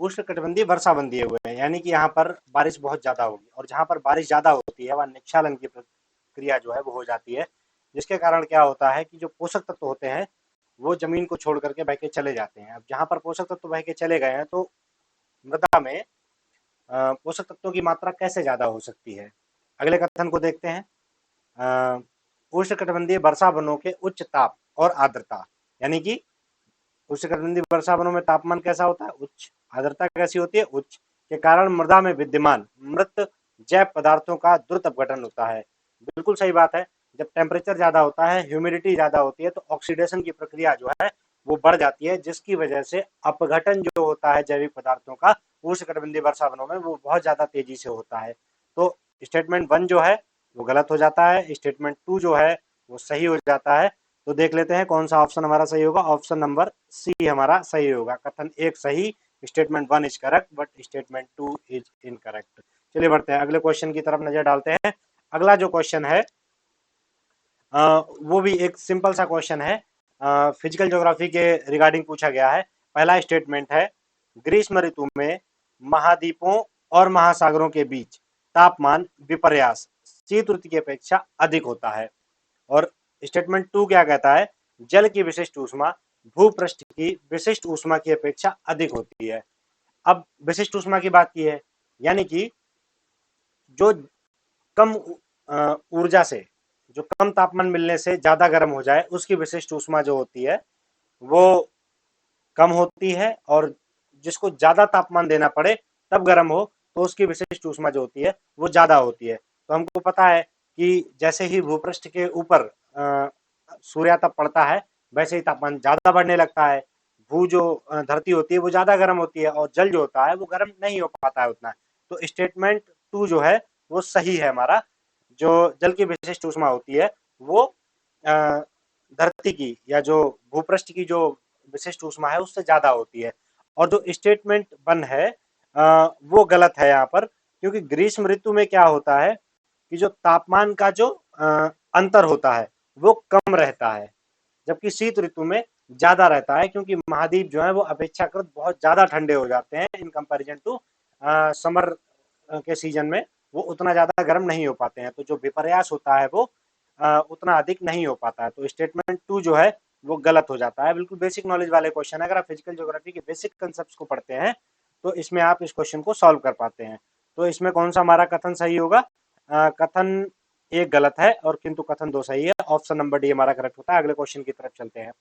उष्णकटिबंधीय वर्षा वन दिए हुए हैं, यानी कि यहाँ पर बारिश बहुत ज्यादा होगी, और जहाँ पर बारिश ज्यादा होती है वहाँ निक्षालन की प्रक्रिया जो है वो हो जाती है, जिसके कारण क्या होता है कि जो पोषक तत्व होते हैं वो जमीन को छोड़ करके बह के चले जाते हैं। अब जहाँ पर पोषक तत्व बह के चले गए हैं तो मृदा में पोषक तत्वों की मात्रा कैसे ज्यादा हो सकती है। अगले कथन को देखते हैं, उष्णकटिबंधीय वर्षा वनों के उच्च ताप और आर्द्रता, यानी कि उष्णकटिबंधीय वर्षा वनों में तापमान कैसा होता है, उच्च, आर्द्रता कैसी होती है, उच्च, के कारण मृदा में विद्यमान मृत जैव पदार्थों का द्रुत अपघटन होता है। बिल्कुल सही बात है, जब टेम्परेचर ज्यादा होता है, ह्यूमिडिटी ज्यादा होती है, तो ऑक्सीडेशन की प्रक्रिया जो है वो बढ़ जाती है, जिसकी वजह से अपघटन जो होता है जैविक पदार्थों का उष्णकटिबंधीय वर्षा वनों में वो बहुत ज्यादा तेजी से होता है। तो स्टेटमेंट 1 जो है वो गलत हो जाता है, स्टेटमेंट 2 जो है वो सही हो जाता है। तो देख लेते हैं कौन सा ऑप्शन हमारा सही होगा, ऑप्शन नंबर सी हमारा सही होगा। कथन 1 सही, statement 1 is correct but statement 2 is incorrect. चलिए बढ़ते हैं अगले क्वेश्चन की तरफ नजर डालते हैं। अगला जो क्वेश्चन है वो भी एक सिंपल सा क्वेश्चन है, फिजिकल ज्योग्राफी के रिगार्डिंग पूछा गया है। पहला स्टेटमेंट है, ग्रीष्म ऋतु में महाद्वीपों और महासागरों के बीच तापमान विपर्यास शीत ऋतु की अपेक्षा अधिक होता है। और स्टेटमेंट 2 क्या कहता है, जल की विशिष्ट ऊष्मा भूपृष्ठ की विशिष्ट ऊष्मा की अपेक्षा अधिक होती है। अब विशिष्ट ऊष्मा की बात की है, यानी कि जो कम ऊर्जा से, जो कम तापमान मिलने से ज्यादा गर्म हो जाए उसकी विशिष्ट ऊष्मा जो होती है वो कम होती है, और जिसको ज्यादा तापमान देना पड़े तब गर्म हो तो उसकी विशिष्ट ऊष्मा जो होती है वो ज्यादा होती है। तो हमको पता है कि जैसे ही भूपृष्ठ के ऊपर सूर्यातप पड़ता है वैसे ही तापमान ज्यादा बढ़ने लगता है, भू जो धरती होती है वो ज्यादा गर्म होती है, और जल जो होता है वो गर्म नहीं हो पाता है उतना। तो स्टेटमेंट 2 जो है वो सही है हमारा, जो जल की विशिष्ट ऊष्मा होती है वो धरती की या जो भूपृष्ठ की जो विशिष्ट ऊष्मा है उससे ज्यादा होती है। और जो स्टेटमेंट 1 है वो गलत है यहाँ पर, क्योंकि ग्रीष्म ऋतु में क्या होता है कि जो तापमान का जो अंतर होता है वो कम रहता है, जबकि शीत ऋतु में ज्यादा रहता है, क्योंकि महाद्वीप जो है वो अपेक्षाकृत बहुत ज्यादा ठंडे हो जाते हैं इन कंपैरिजन टू समर के सीजन में वो उतना ज्यादा गर्म नहीं हो पाते हैं, तो जो विपर्यास होता है वो उतना अधिक नहीं हो पाता है। तो स्टेटमेंट 2 जो है वो गलत हो जाता है। बिल्कुल बेसिक नॉलेज वाले क्वेश्चन है, अगर आप फिजिकल ज्योग्राफी के बेसिक कंसेप्ट को पढ़ते हैं तो इसमें आप इस क्वेश्चन को सॉल्व कर पाते हैं। तो इसमें कौन सा हमारा कथन सही होगा? कथन एक गलत है और किंतु कथन दो सही है। ऑप्शन नंबर डी हमारा करेक्ट होता है। अगले क्वेश्चन की तरफ चलते हैं।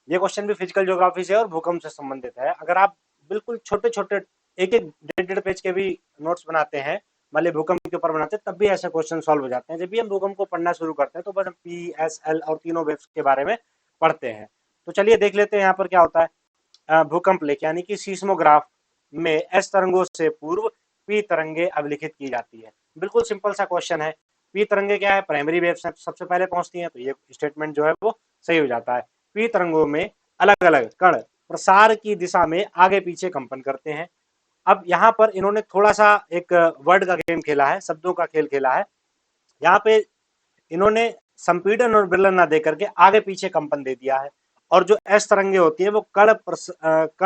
ये क्वेश्चन भी फिजिकल ज्योग्राफी से और भूकंप से संबंधित है। अगर आप बिल्कुल छोटे छोटे एक एक डेढ़ पेज के भी नोट्स बनाते हैं, मान लीजिए भूकंप के ऊपर बनाते हैं, तब भी ऐसे क्वेश्चन सॉल्व हो जाते हैं। जब भी हम भूकंप को पढ़ना शुरू करते हैं तो बस हम पी, एस, एल और तीनों वेव्स के बारे में पढ़ते हैं। तो चलिए देख लेते हैं यहाँ पर क्या होता है। भूकंप लेख यानी कि सीस्मोग्राफ में एस तरंगों से पूर्व पी तरंगे अभिलिखित की जाती है। बिल्कुल सिंपल सा क्वेश्चन है। पी तरंगे क्या है? प्राइमरी वेव्स सबसे पहले पहुंचती हैं, तो ये स्टेटमेंट जो है वो सही हो जाता है। पी तरंगों में अलग अलग कण प्रसार की दिशा में आगे पीछे कंपन करते हैं। अब यहाँ पर इन्होंने थोड़ा सा एक वर्ड का गेम खेला है, शब्दों का खेल खेला है। यहाँ पे इन्होंने संपीड़न और विलयन ना दे करके आगे पीछे कंपन दे दिया है। और जो एस तरंगे होती है वो कण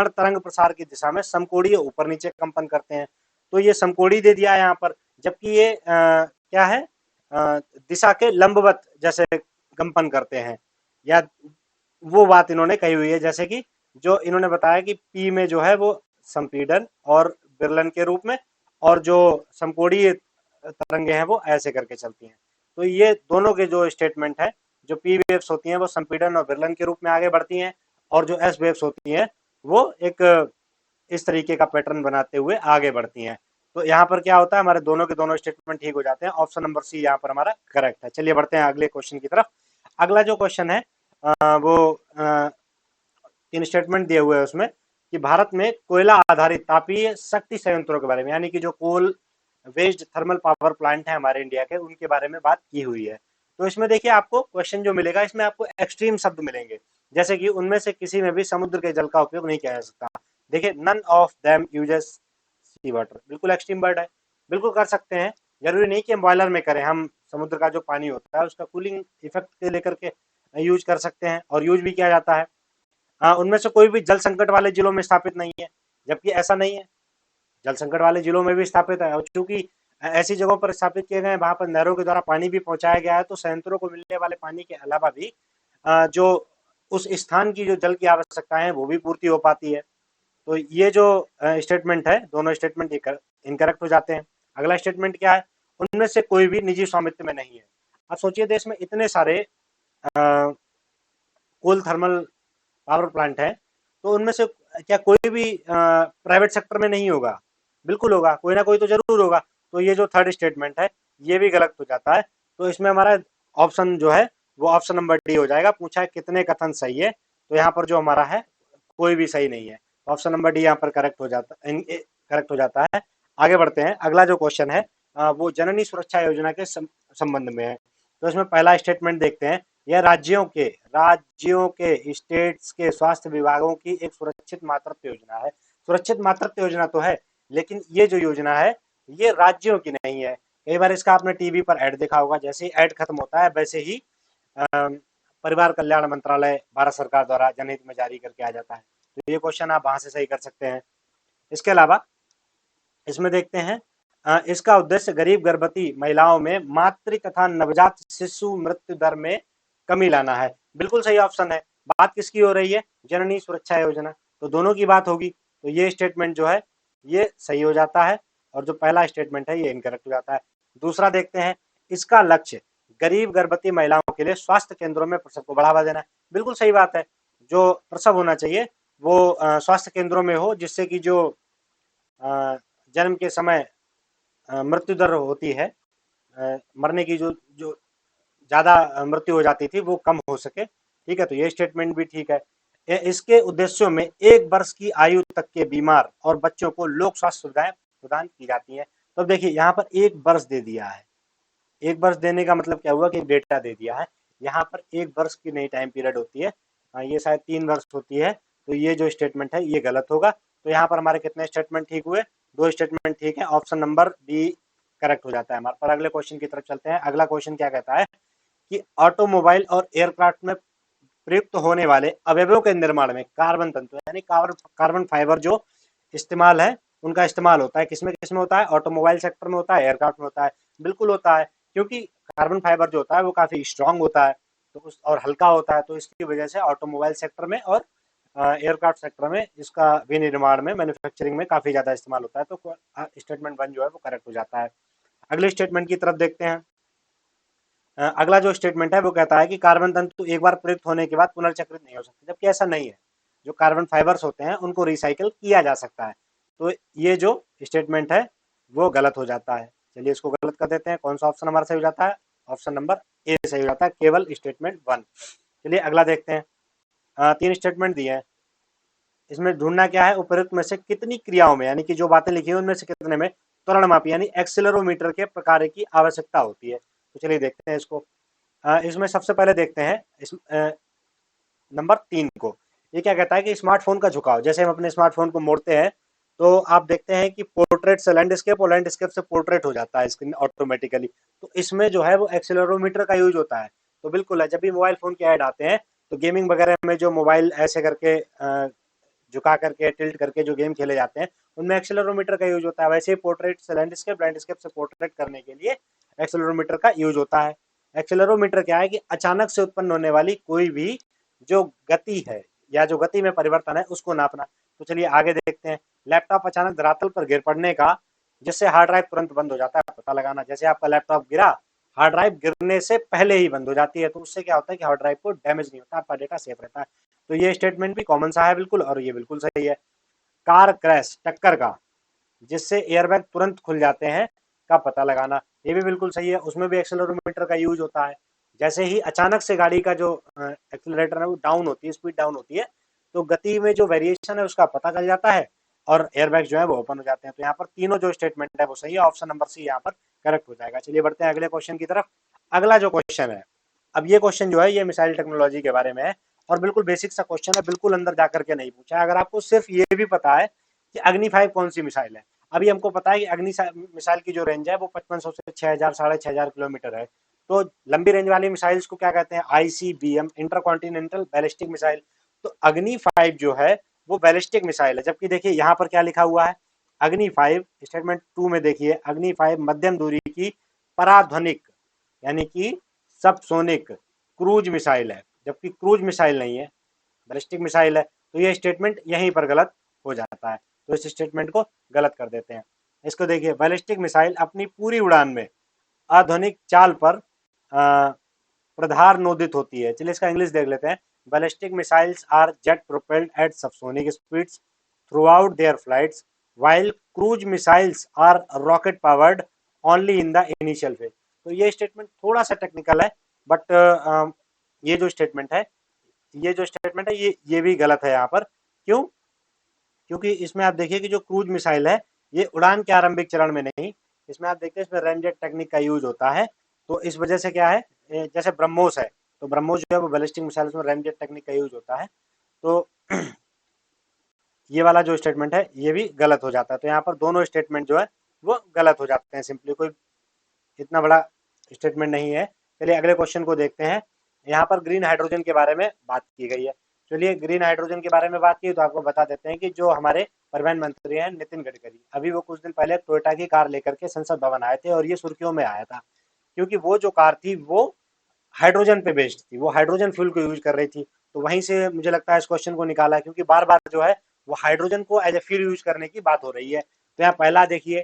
तरंग प्रसार की दिशा में समकोणीय ऊपर नीचे कंपन करते हैं। तो ये समकोणीय दे दिया है यहाँ पर, जबकि ये क्या है? दिशा के लंबवत जैसे कंपन करते हैं। या वो बात इन्होंने कही हुई है, जैसे कि जो इन्होंने बताया कि पी में जो है वो संपीड़न और विरलन के रूप में, और जो समकोणीय तरंगे हैं वो ऐसे करके चलती हैं। तो ये दोनों के जो स्टेटमेंट है, जो पी वेव्स होती हैं वो संपीड़न और विरलन के रूप में आगे बढ़ती हैं, और जो एस वेव्स होती हैं वो एक इस तरीके का पैटर्न बनाते हुए आगे बढ़ती हैं। तो यहाँ पर क्या होता है, हमारे दोनों के दोनों स्टेटमेंट ठीक हो जाते हैं। ऑप्शन नंबर सी यहाँ पर हमारा करेक्ट है। चलिए बढ़ते हैं अगले क्वेश्चन की तरफ। अगला जो क्वेश्चन है वो तीन स्टेटमेंट दिए हुए हैं उसमें, कि भारत में कोयला आधारित तापीय शक्ति संयंत्रों के बारे में, यानी कि जो coal based thermal power plant है हमारे इंडिया के, उनके बारे में बात की हुई है। तो इसमें देखिए आपको क्वेश्चन जो मिलेगा, इसमें आपको एक्सट्रीम शब्द मिलेंगे, जैसे कि उनमें से किसी में भी समुद्र के जल का उपयोग नहीं किया जा सकता। देखिए, none of them uses sea water, बिल्कुल एक्सट्रीम वर्ड है। बिल्कुल कर सकते हैं, जरूरी नहीं कि हम बॉयलर में करें, हम समुद्र का जो पानी होता है उसका कूलिंग इफेक्ट के लेकर के यूज कर सकते हैं, और यूज भी किया जाता है। उनमें से कोई भी जल संकट वाले जिलों में स्थापित नहीं है, जबकि ऐसा नहीं है, जल संकट वाले जिलों में भी स्थापित है। और चूंकि ऐसी जगहों पर स्थापित किए गए हैं वहां पर नहरों के द्वारा पानी भी पहुंचाया गया है, तो संयंत्रों को मिलने वाले पानी के अलावा भी जो उस स्थान की जो जल की आवश्यकताएं हैं वो भी पूर्ति हो पाती है। तो ये जो स्टेटमेंट है, दोनों स्टेटमेंट इनकरेक्ट हो जाते हैं। अगला स्टेटमेंट क्या है? उनमें से कोई भी निजी स्वामित्व में नहीं है। अब सोचिए, देश में इतने सारे कोल थर्मल पावर प्लांट है, तो उनमें से क्या कोई भी प्राइवेट सेक्टर में नहीं होगा? बिल्कुल होगा, कोई ना कोई तो जरूर होगा। तो ये जो थर्ड स्टेटमेंट है ये भी गलत हो जाता है। तो इसमें हमारा ऑप्शन जो है वो ऑप्शन नंबर डी हो जाएगा। पूछा है कितने कथन सही है, तो यहाँ पर जो हमारा है कोई भी सही नहीं है। ऑप्शन नंबर डी यहाँ पर करेक्ट हो जाता है। आगे बढ़ते हैं। अगला जो क्वेश्चन है वो जननी सुरक्षा योजना के संबंध में है। तो इसमें पहला स्टेटमेंट देखते हैं। यह राज्यों के स्टेट्स के स्वास्थ्य विभागों की एक सुरक्षित मातृत्व योजना है। सुरक्षित मातृत्व योजना तो है, लेकिन ये जो योजना है ये राज्यों की नहीं है। कई बार इसका आपने टीवी पर ऐड देखा होगा, जैसे ही ऐड खत्म होता है वैसे ही परिवार कल्याण मंत्रालय भारत सरकार द्वारा जनहित में जारी करके आ जाता है। तो ये क्वेश्चन आप वहां से सही कर सकते हैं। इसके अलावा इसमें देखते हैं, इसका उद्देश्य गरीब गर्भवती महिलाओं में मातृ तथा नवजात शिशु मृत्यु दर में कमी लाना है। बिल्कुल सही ऑप्शन है। बात किसकी हो रही है? जननी सुरक्षा योजना। तो दोनों की बात होगी, तो ये स्टेटमेंट जो है ये सही हो जाता है, और जो पहला स्टेटमेंट है ये इनकरेक्ट हो जाता है। दूसरा देखते हैं, इसका लक्ष्य गरीब गर्भवती महिलाओं के लिए स्वास्थ्य केंद्रों में प्रसव को बढ़ावा देना है। बिल्कुल सही बात है। जो प्रसव होना चाहिए वो स्वास्थ्य केंद्रों में हो, जिससे कि जो जन्म के समय मृत्यु दर होती है, मरने की जो जो ज्यादा मृत्यु हो जाती थी वो कम हो सके। ठीक है, तो ये स्टेटमेंट भी ठीक है। इसके उद्देश्यों में 1 वर्ष की आयु तक के बीमार और बच्चों को लोक स्वास्थ्य सुविधाएं प्रदान की जाती हैं। तो देखिए यहाँ पर 1 वर्ष दे दिया है। 1 वर्ष देने का मतलब क्या हुआ कि डेटा दे दिया है। यहाँ पर 1 वर्ष की नई टाइम पीरियड होती है, ये शायद 3 वर्ष होती है। तो ये जो स्टेटमेंट है ये गलत होगा। तो यहाँ पर हमारे कितने स्टेटमेंट ठीक हुए? 2 स्टेटमेंट ठीक है। ऑप्शन नंबर बी करेक्ट हो जाता है हमारे। पर अगले क्वेश्चन की तरफ चलते हैं। अगला क्वेश्चन क्या कहता है कि ऑटोमोबाइल और एयरक्राफ्ट में प्रयुक्त होने वाले अवयवों के निर्माण में कार्बन तंतु यानी कार्बन फाइबर जो इस्तेमाल है, उनका इस्तेमाल होता है। किसमें किसमें होता है? ऑटोमोबाइल सेक्टर में होता है, एयरक्राफ्ट में होता है। बिल्कुल होता है, क्योंकि कार्बन फाइबर जो होता है वो काफी स्ट्रांग होता है। तो उस और हल्का होता है, तो इसकी वजह से ऑटोमोबाइल सेक्टर में और एयरक्राफ्ट सेक्टर में इसका विनिर्माण में, मैन्युफैक्चरिंग में काफ़ी ज़्यादा इस्तेमाल होता है। तो स्टेटमेंट 1 जो है वो करेक्ट हो जाता है। अगले स्टेटमेंट की तरफ देखते हैं। अगला जो स्टेटमेंट है वो कहता है कि कार्बन तंतु एक बार प्रयुक्त होने के बाद पुनर्चक्रित नहीं हो सकते, जबकि ऐसा नहीं है। जो कार्बन फाइबर्स होते हैं उनको रिसाइकिल किया जा सकता है। तो ये जो स्टेटमेंट है वो गलत हो जाता है। चलिए इसको गलत कर देते हैं। कौन सा ऑप्शन हमारा सही हो जाता है? ऑप्शन नंबर ए सही हो जाता है, केवल स्टेटमेंट 1। चलिए अगला देखते हैं। 3 स्टेटमेंट दिए हैं, इसमें ढूंढना क्या है, उपरोक्त में से कितनी क्रियाओं में, यानी कि जो बातें लिखी है उनमें से कितने में त्वरण मापी यानी एक्सेलरोमीटर के प्रकार की आवश्यकता होती है। तो चलिए देखते हैं इसको। इसमें सबसे पहले देखते हैं इस नंबर 3 को। ये क्या कहता है कि स्मार्टफोन का झुकाव, जैसे हम अपने स्मार्टफोन को मोड़ते हैं तो आप देखते हैं कि पोर्ट्रेट से लैंडस्केप और लैंडस्केप से पोर्ट्रेट हो जाता है स्क्रीन ऑटोमेटिकली। तो इसमें जो है वो एक्सेलरोमीटर का यूज होता है। तो बिल्कुल है, जब भी मोबाइल फोन के ऐड आते हैं तो गेमिंग वगैरह में जो मोबाइल ऐसे करके झुका करके टिल्ट करके जो गेम खेले जाते हैं उनमें एक्सेलरोमीटर का यूज होता है। वैसे ही पोर्ट्रेट से लैंडस्केप, लैंडस्केप से पोर्ट्रेट करने के लिए एक्सेलरोमीटर का यूज होता है। एक्सेलरोमीटर क्या है कि अचानक से उत्पन्न होने वाली कोई भी जो गति है या जो गति में परिवर्तन है उसको नापना। तो चलिए आगे देखते हैं। लैपटॉप अचानक धरातल पर गिर पड़ने का, जिससे हार्ड ड्राइव तुरंत बंद हो जाता है, पता लगाना। जैसे आपका लैपटॉप गिरा, हार्ड ड्राइव गिरने से पहले ही बंद हो जाती है, तो उससे क्या होता है कि हार्ड ड्राइव को डैमेज नहीं होता, आपका डेटा सेफ रहता है। तो ये स्टेटमेंट भी कॉमन सा है बिल्कुल, और ये बिल्कुल सही है। कार क्रैश, टक्कर का, जिससे एयरबैग तुरंत खुल जाते हैं, का पता लगाना। ये भी बिल्कुल सही है, उसमें भी एक्सेलरोमीटर का यूज होता है। जैसे ही अचानक से गाड़ी का जो एक्सेलरेटर है वो डाउन होती है, स्पीड डाउन होती है, तो गति में जो वेरिएशन है उसका पता चल जाता है और एयरबैग जो है वो ओपन हो जाते हैं। तो यहाँ पर तीनों जो स्टेटमेंट है वो सही है, ऑप्शन नंबर सी यहाँ पर करेक्ट हो जाएगा। चलिए बढ़ते हैं अगले क्वेश्चन की तरफ। अगला जो क्वेश्चन है, अब ये क्वेश्चन जो है ये मिसाइल टेक्नोलॉजी के बारे में है और बिल्कुल बेसिक सा क्वेश्चन है, बिल्कुल अंदर जाकर के नहीं पूछा है। अगर आपको सिर्फ ये भी पता है कि अग्नि 5 कौन सी मिसाइल है, अभी हमको पता है कि अग्नि मिसाइल की जो रेंज है वो 5500 से 6000 6500 किलोमीटर है। तो लंबी रेंज वाली मिसाइल्स को क्या कहते हैं? ICBM, intercontinental ballistic missile. तो अग्नि 5 जो है वो बैलिस्टिक मिसाइल है। जबकि देखिए यहाँ पर क्या लिखा हुआ है, अग्नि 5 स्टेटमेंट 2 में देखिए, अग्नि 5 मध्यम दूरी की पराध्वनिक यानी कि सबसोनिक क्रूज मिसाइल है, जबकि क्रूज मिसाइल नहीं है, बैलिस्टिक मिसाइल है। तो ये स्टेटमेंट यहीं पर गलत हो जाता है, तो इस स्टेटमेंट को गलत कर देते हैं। इसको देखिए, बैलिस्टिक मिसाइल अपनी पूरी उड़ान में आधुनिक चाल पर प्रधार नोदित होती है। चलिए इसका इंग्लिश देख लेते हैं। Ballistic missiles are jet propelled at subsonic speeds throughout their flights, while cruise missiles are rocket powered only in the initial phase। तो ये स्टेटमेंट थोड़ा सा टेक्निकल है, बट ये जो स्टेटमेंट है ये भी गलत है यहाँ पर। क्यों? क्योंकि इसमें आप देखिए कि जो क्रूज मिसाइल है ये उड़ान के आरंभिक चरण में नहीं, इसमें आप देखते हैं इसमें रैमजेट टेक्निक का यूज होता है। तो इस वजह से क्या है, जैसे ब्रह्मोस है, तो ब्रह्मोस जो है वो बैलिस्टिक मिसाइल में रैमजेट टेक्निक का यूज होता है। तो ये वाला जो स्टेटमेंट है ये भी गलत हो जाता है। तो यहाँ पर दोनों स्टेटमेंट जो है वो गलत हो जाते हैं, सिंपली कोई इतना बड़ा स्टेटमेंट नहीं है। चलिए अगले क्वेश्चन को देखते हैं। यहाँ पर ग्रीन हाइड्रोजन के बारे में बात की गई है। चलिए ग्रीन हाइड्रोजन के बारे में बात की तो आपको बता देते हैं कि जो हमारे परिवहन मंत्री हैं नितिन गडकरी, अभी वो कुछ दिन पहले टोयोटा की कार लेकर के संसद भवन आए थे और ये सुर्खियों में आया था क्योंकि वो जो कार थी वो हाइड्रोजन पे बेस्ड थी, वो हाइड्रोजन फ्यूल को यूज कर रही थी। तो वहीं से मुझे लगता है इस क्वेश्चन को निकाला है, क्योंकि बार बार जो है वो हाइड्रोजन को एज ए फ्यूल यूज करने की बात हो रही है। तो यहाँ पहला देखिए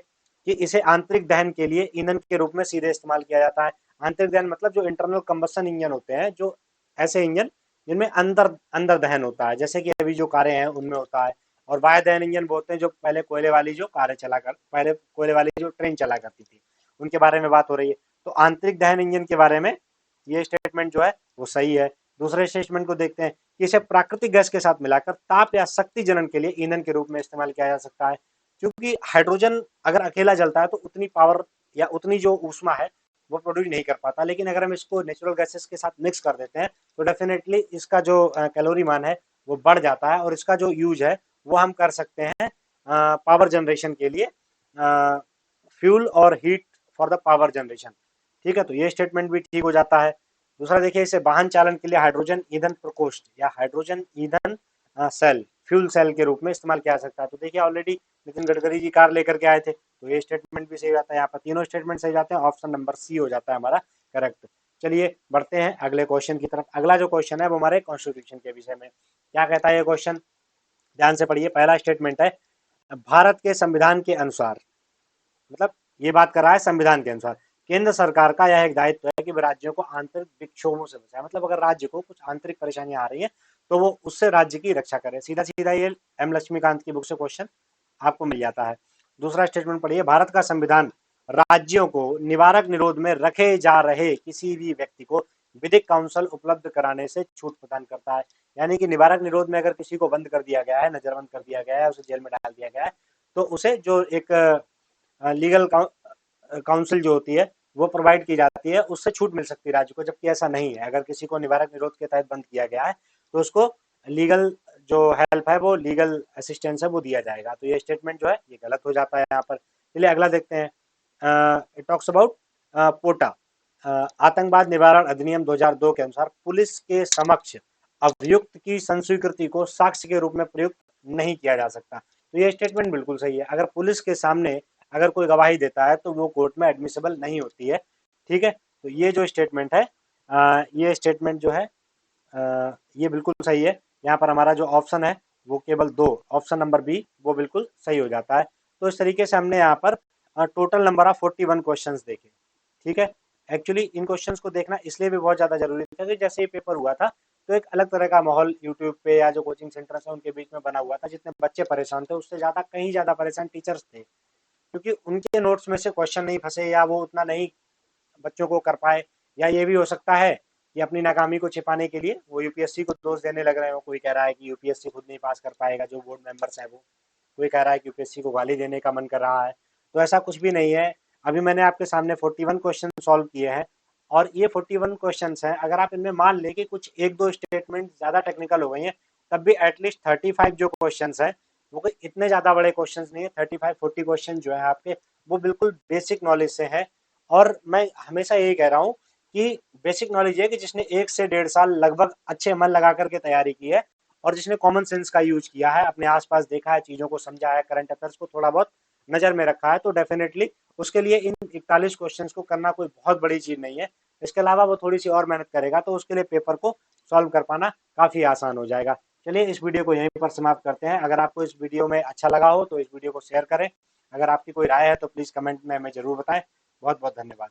कि इसे आंतरिक दहन के लिए ईंधन के रूप में सीधे इस्तेमाल किया जाता है। आंतरिक दहन मतलब जो इंटरनल कंबस्शन इंजन होते हैं, जो ऐसे इंजन जिनमें अंदर अंदर दहन होता है, जैसे कि अभी जो कारें हैं उनमें होता है। और वायु दहन इंजन बोलते हैं जो पहले कोयले वाली जो ट्रेन चला करती थी उनके बारे में बात हो रही है। तो आंतरिक दहन इंजन के बारे में ये स्टेटमेंट जो है वो सही है। दूसरे स्टेटमेंट को देखते हैं कि इसे प्राकृतिक गैस के साथ मिलाकर ताप या शक्ति जनन के लिए ईंधन के रूप में इस्तेमाल किया जा सकता है। क्योंकि हाइड्रोजन अगर अकेला जलता है तो उतनी पावर या उतनी जो ऊष्मा है वो प्रोड्यूस नहीं कर पाता, लेकिन अगर हम इसको नेचुरल गैसेस के साथ मिक्स कर देते हैं तो डेफिनेटली इसका जो कैलोरी मान है वो बढ़ जाता है और इसका जो यूज है वो हम कर सकते हैं पावर जनरेशन के लिए, फ्यूल और heat for the power generation. ठीक है, तो ये स्टेटमेंट भी ठीक हो जाता है। दूसरा देखिए, इसे वाहन चालन के लिए हाइड्रोजन ईंधन प्रकोष्ठ या हाइड्रोजन ईंधन सेल, फ्यूल सेल के रूप में इस्तेमाल किया जा सकता है। तो देखिए ऑलरेडी नितिन गडकरी जी कार लेकर के आए थे, तो ये स्टेटमेंट भी सही जाता है। यहाँ पर तीनों स्टेटमेंट सही जाते हैं, ऑप्शन नंबर सी हो जाता है हमारा करेक्ट। चलिए बढ़ते हैं अगले क्वेश्चन की तरफ। अगला जो क्वेश्चन है वो हमारे कॉन्स्टिट्यूशन के विषय में। क्या कहता है ये क्वेश्चन, ध्यान से पढ़िए। पहला स्टेटमेंट है, भारत के संविधान के अनुसार, मतलब ये बात कर रहा है संविधान के अनुसार, केंद्र सरकार का यह एक दायित्व है कि वह राज्यों को आंतरिक विक्षोभों से बचाए। मतलब अगर राज्य को कुछ आंतरिक परेशानियां आ रही है तो वो उससे राज्य की रक्षा करे। सीधा सीधा ये एम लक्ष्मीकांत की बुक से क्वेश्चन आपको मिल जाता है। दूसरा स्टेटमेंट पढ़िए, भारत का संविधान राज्यों को निवारक निरोध में रखे जा रहे किसी भी व्यक्ति को विधिक काउंसिल उपलब्ध कराने से छूट प्रदान करता है। यानी कि निवारक निरोध में अगर किसी को बंद कर दिया गया है, नजरबंद कर दिया गया है, उसे जेल में डाल दिया गया है, तो उसे जो एक लीगल काउंसिल जो होती है वो प्रोवाइड की जाती है, उससे छूट मिल सकती है राज्य को। जबकि ऐसा नहीं है, अगर किसी को निवारक निरोध के तहत बंद किया गया है तो उसको लीगल जो हेल्प है, वो लीगल असिस्टेंस है, वो दिया जाएगा। तो ये स्टेटमेंट जो है ये गलत हो जाता है यहाँ पर। चलिए अगला देखते हैं। इट टॉक्स अबाउट पोटा। आतंकवाद निवारण अधिनियम 2002 के अनुसार पुलिस के समक्ष अभियुक्त की संस्वीकृति को साक्ष्य के रूप में प्रयुक्त नहीं किया जा सकता। तो ये स्टेटमेंट बिल्कुल सही है। अगर पुलिस के सामने अगर कोई गवाही देता है तो वो कोर्ट में एडमिसिबल नहीं होती है। ठीक है, तो ये जो स्टेटमेंट है, ये स्टेटमेंट जो है ये बिल्कुल सही है। यहाँ पर हमारा जो ऑप्शन है वो केवल 2, ऑप्शन नंबर बी, वो बिल्कुल सही हो जाता है। तो इस तरीके से हमने यहाँ पर टोटल नंबर ऑफ 41 क्वेश्चंस देखे। ठीक है, एक्चुअली इन क्वेश्चंस को देखना इसलिए भी बहुत ज़्यादा जरूरी था कि जैसे ये पेपर हुआ था तो एक अलग तरह का माहौल यूट्यूब पे या जो कोचिंग सेंटर्स है उनके बीच में बना हुआ था। जितने बच्चे परेशान थे उससे ज़्यादा कहीं ज़्यादा परेशान टीचर्स थे, क्योंकि उनके नोट्स में से क्वेश्चन नहीं फंसे या वो उतना नहीं बच्चों को कर पाए। या ये भी हो सकता है कि अपनी नाकामी को छिपाने के लिए वो यूपीएससी को दोष देने लग रहे हो। कोई कह रहा है कि यूपीएससी खुद नहीं पास कर पाएगा, जो बोर्ड मेंबर्स है वो। कोई कह रहा है कि यूपीएससी को गाली देने का मन कर रहा है। तो ऐसा कुछ भी नहीं है। अभी मैंने आपके सामने 41 क्वेश्चन सॉल्व किए हैं, और ये 41 क्वेश्चन हैं। अगर आप इनमें मान लें कि कुछ एक दो स्टेटमेंट ज़्यादा टेक्निकल हो गई हैं, तब भी एटलीस्ट 35 जो क्वेश्चन हैं वो कोई इतने ज़्यादा बड़े क्वेश्चन नहीं है। 35-40 क्वेश्चन जो है आपके, वो बिल्कुल बेसिक नॉलेज से है। और मैं हमेशा यही कह रहा हूँ कि बेसिक नॉलेज है कि जिसने 1 से 1.5 साल लगभग अच्छे मन लगा करके तैयारी की है, और जिसने कॉमन सेंस का यूज किया है, अपने आसपास देखा है, चीज़ों को समझा है, करंट अफेयर्स को थोड़ा बहुत नज़र में रखा है, तो डेफिनेटली उसके लिए इन 41 क्वेश्चंस को करना कोई बहुत बड़ी चीज़ नहीं है। इसके अलावा वो थोड़ी सी और मेहनत करेगा तो उसके लिए पेपर को सॉल्व कर पाना काफ़ी आसान हो जाएगा। चलिए इस वीडियो को यहीं पर समाप्त करते हैं। अगर आपको इस वीडियो में अच्छा लगा हो तो इस वीडियो को शेयर करें। अगर आपकी कोई राय है तो प्लीज़ कमेंट में हमें ज़रूर बताएं। बहुत बहुत धन्यवाद।